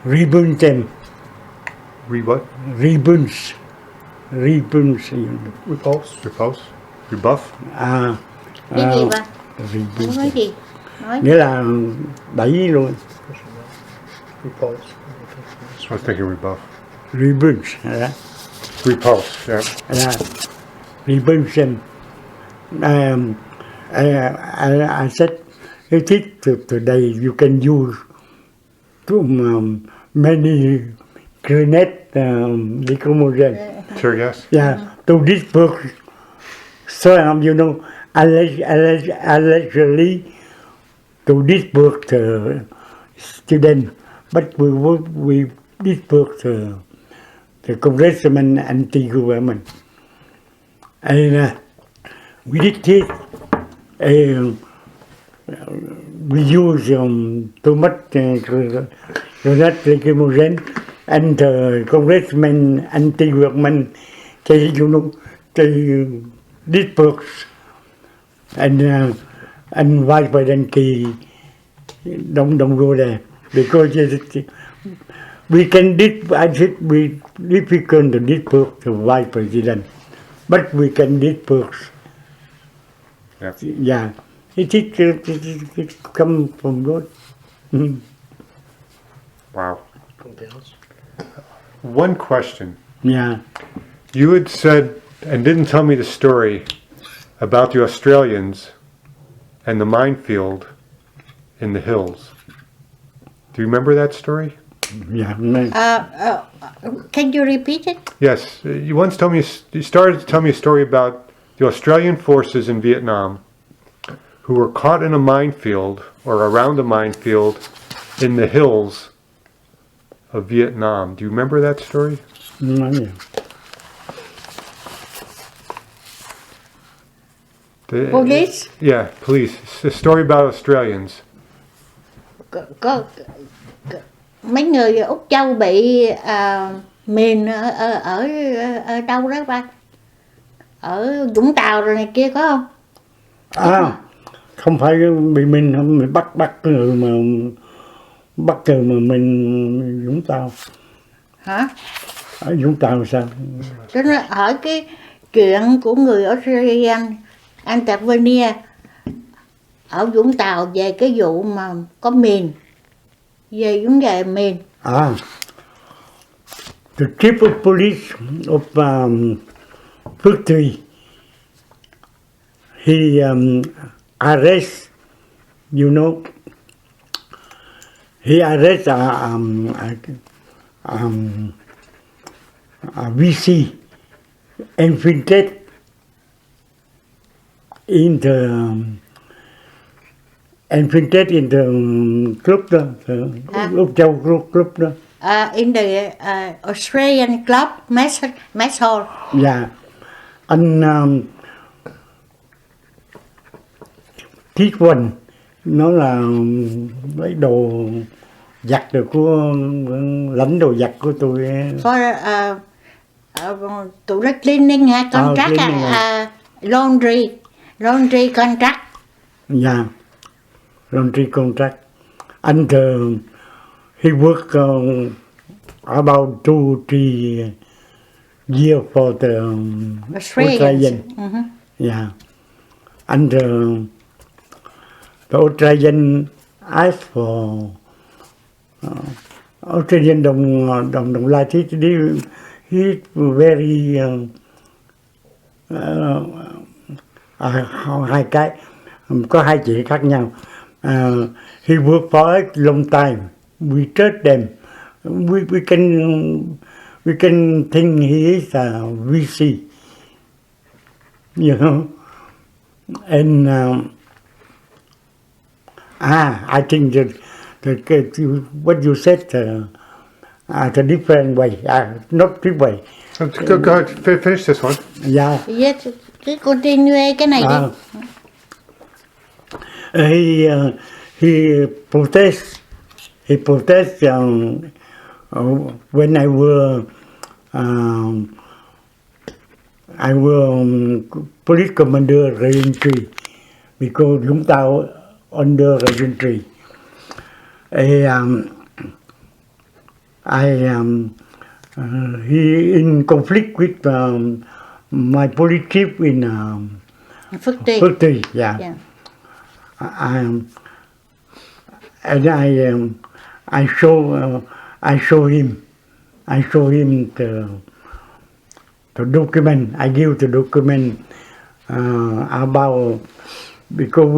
Speaker 4: rebuild them.
Speaker 1: What?
Speaker 4: Rebuilds.
Speaker 2: Repulse.
Speaker 1: Repulse? Rebuff?
Speaker 3: Cái gì ba?
Speaker 4: Rebuild.
Speaker 3: Nói gì? Nói.
Speaker 4: Nghĩa là đẩy luôn.
Speaker 2: Repulse.
Speaker 1: I was thinking rebuff.
Speaker 4: Rebuilds. Đó.
Speaker 1: Repulse, yeah.
Speaker 4: Rebuild them. I said, today you can use many grenade decomposition.
Speaker 1: Tear gas?
Speaker 4: Yeah, to disperse. So allegedly to disperse the student, but we disperse the congressman anti-government, and we did this. We use too much grenade decomposition, and the congressman anti-government, they disperse, and Vice President Key don't go there, because we can we difficult to disperse the Vice President, but we can disperse. Yeah, it come from God.
Speaker 1: Wow. One question.
Speaker 4: Yeah.
Speaker 1: You had said, and didn't tell me the story, about the Australians and the minefield in the hills. Do you remember that story?
Speaker 4: Yeah.
Speaker 3: Can you repeat it?
Speaker 1: Yes. You once told me, you started to tell me a story about the Australian forces in Vietnam who were caught in a minefield or around a minefield in the hills of Vietnam. Do you remember that story?
Speaker 4: Yeah.
Speaker 3: Police?
Speaker 1: Yeah, police. It's a story about Australians.
Speaker 3: Có mấy người Úc Châu bị mìn ở đâu đó ba? Ở Vũng Tàu rồi này kia có không?
Speaker 4: Không phải bị mình không, mình bắt người mà mình Vũng Tàu.
Speaker 3: Hả?
Speaker 4: Ở Vũng Tàu sao?
Speaker 3: Tôi nói hỏi cái chuyện của người Australia Antavernia ở Vũng Tàu về cái vụ mà có mìn, về vấn đề mìn.
Speaker 4: The chief of police of Phước Thủy, he arrest, he arrest a VC infiltrate in the club đó, Úc Châu club đó.
Speaker 3: In the Australian club mess hall.
Speaker 4: Dạ. Anh Thiết Quỳnh nó là lấy đồ giặt được của lãnh đồ giặt của tôi.
Speaker 3: For tụi nó cleaning contract, laundry contract.
Speaker 4: Yeah, laundry contract. And he worked about 2-3 years for the Australian.
Speaker 3: Mm-hmm.
Speaker 4: Yeah, and the Australian asked for Australian đồng like it. He very hai cái có hai chị khác nhau. He worked for us long time. We trust them. We can think he is a VC, you know. And I think that what you said a different way, not this way.
Speaker 1: Go ahead, finish this one.
Speaker 4: Yeah.
Speaker 3: Yes, cứ continue cái này đi.
Speaker 4: He protest when I were police commander reentry because Vũng Tàu under reentry. He in conflict with my police chief in
Speaker 3: Phước Tuy.
Speaker 4: Phước Tuy, yeah. And I show him the document. I give the document about because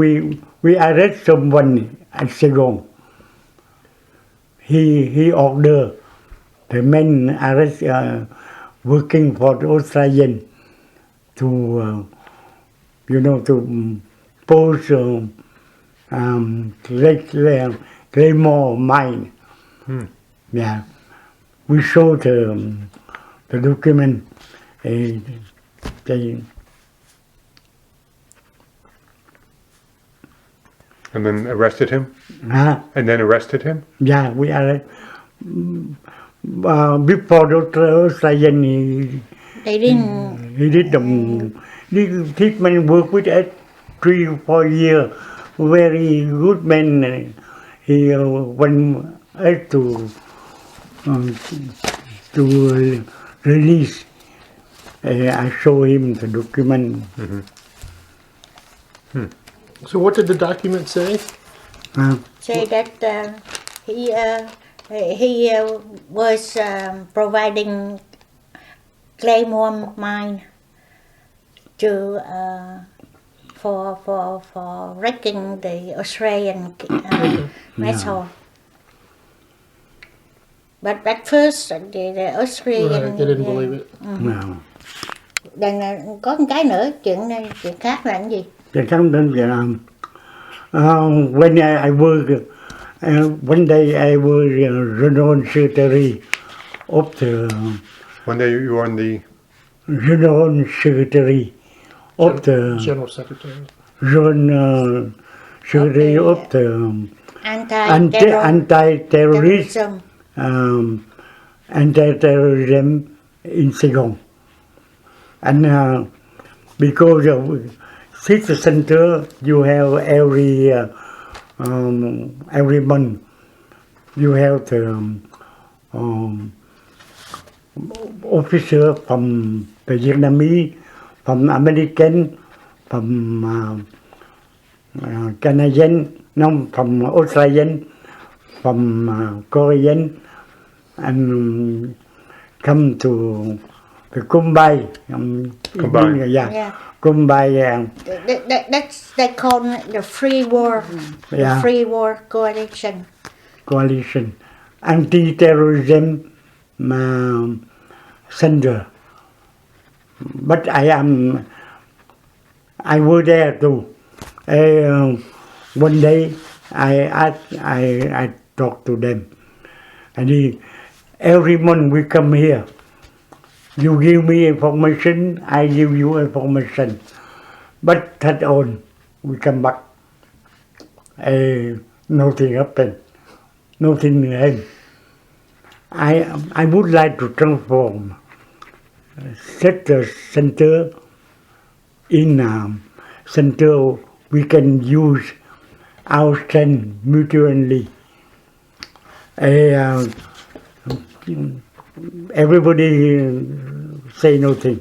Speaker 4: we arrest someone at Saigon. He ordered the men arrest working for the Australian to to pose Claymore mine. Yeah, we show the document.
Speaker 1: And then arrested him? And then arrested him?
Speaker 4: Yeah, we arrested. Before the Australian,
Speaker 3: They didn't.
Speaker 4: he did the treatment work with us 3 or 4 years. Very good man. He went us to release. I show him the document.
Speaker 2: So what did the document say?
Speaker 3: Say that he was providing Claymore mine to for wrecking the Australian metal. But at first the Australian
Speaker 2: Right, they didn't believe it.
Speaker 4: No.
Speaker 3: Đằng có một cái nữa, chuyện khác là cái gì?
Speaker 4: They come to Vietnam. When I work, one day I was General Secretary of the
Speaker 1: One day you were on the...
Speaker 4: General Secretary of the
Speaker 2: General Secretary.
Speaker 4: General Secretary of the
Speaker 3: Anti-terrorism.
Speaker 4: anti-terrorism in Saigon. And because of city center, you have every month you have the officer from the Vietnamese, from American, from Canadian, no, from Australian, from Korean, and come to the Kumbai.
Speaker 1: Kumbai.
Speaker 4: Yeah. Kumbai.
Speaker 3: That's they call it the free war.
Speaker 4: Yeah.
Speaker 3: The free war coalition.
Speaker 4: Coalition, anti-terrorism center. But I was there too. One day I talked to them, and every month we come here. You give me information, I give you information. But that on, we come back. Nothing happened. Nothing happened. I would like to transform, set the center in a center we can use our strength mutually. Everybody say nothing.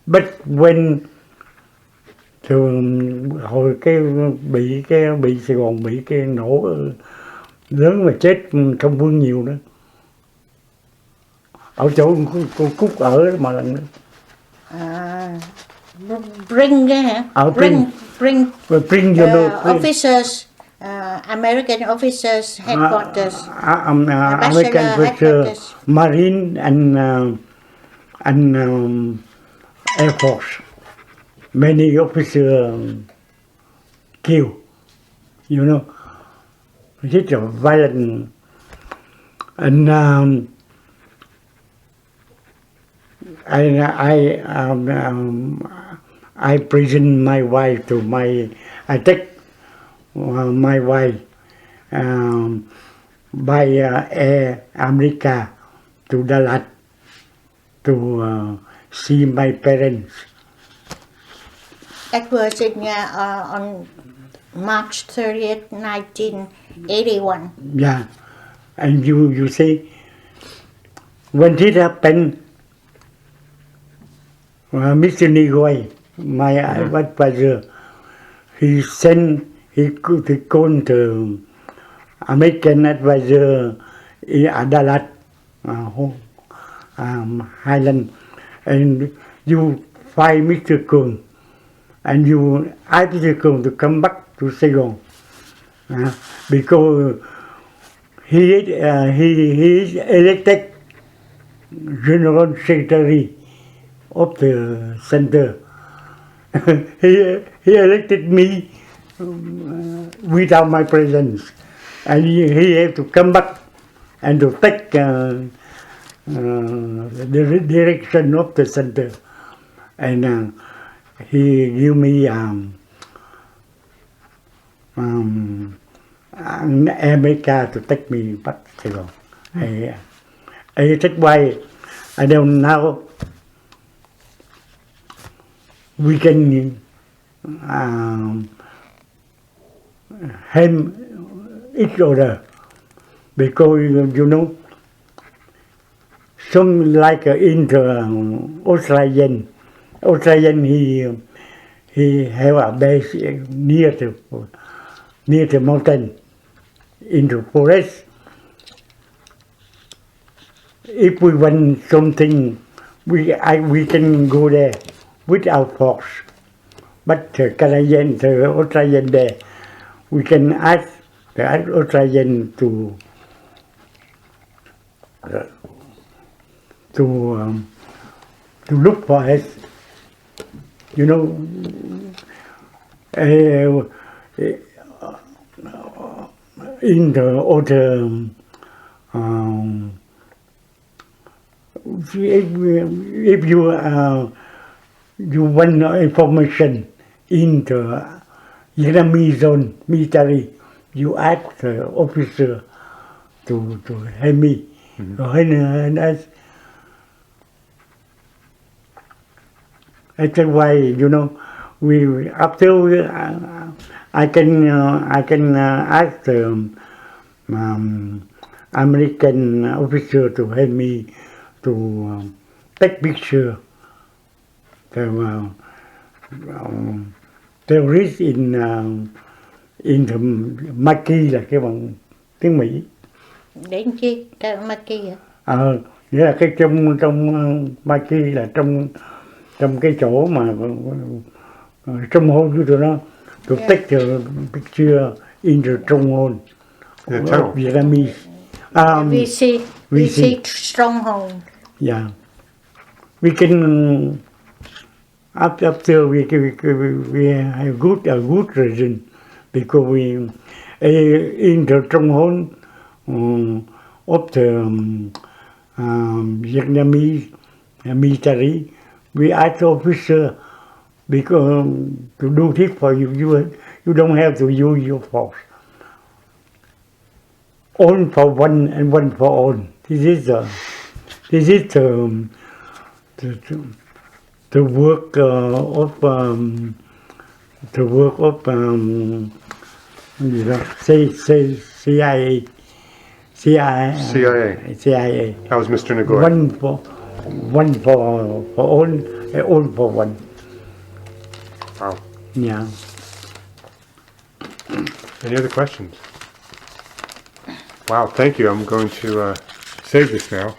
Speaker 4: But when hồi bị Sài Gòn bị cái nổ lớn mà chết không quân nhiều đó, ở chỗ cô Cúc ở mà lần nữa.
Speaker 3: Bring cái hả? Bring
Speaker 4: Bring you know,
Speaker 3: officers, American officers headquarters,
Speaker 4: American
Speaker 3: ambassador
Speaker 4: officer,
Speaker 3: headquarters.
Speaker 4: Marine and Air Force. Many officers killed. You know, it's a violent. And I present my wife to I take my wife by Air America to Dallas to see my parents.
Speaker 3: That was on March 30th, 1981.
Speaker 4: Yeah, and you see, when it happened, Mr. Nigoy, my advisor, he called the American advisor in Dallas, Highland, and you find Mr. Cuong, and you ask Mr. Cuong to come back to Saigon, because he is elected General Secretary of the center. he elected me without my presence, and he had to come back and to take the direction of the center, and he gave me America to take me back to Saigon. That's why I don't know. We can help each other, because you know, some like in the Australian he have a base near the mountain in the forest. If we want something, we can go there without force. But the Canadian, the Australian there, we can ask the Australian to look for us. You know, in the other, if you want information in the Vietnamese zone military, you ask the officer to help me. And that's why, you know, I can ask the American officer to help me to take picture the terrorist in the Maki, là cái bằng tiếng Mỹ.
Speaker 3: Đến chi? Cái Maki hả?
Speaker 4: Nghĩa là cái trong Maki là trong cái chỗ mà trong hôn của tụi nó, to take the picture in the stronghold of Vietnamese.
Speaker 3: VC stronghold.
Speaker 4: Yeah, we can after we have a good reason, because we in the stronghold of the Vietnamese military, we ask officer, because to do this for you, you don't have to use your force. All for one and one for all. This is the work of CIA.
Speaker 1: That was Mr. Nguyen.
Speaker 4: One for all for one.
Speaker 1: Wow.
Speaker 4: Yeah.
Speaker 1: Any other questions? Wow, thank you. I'm going to save this now.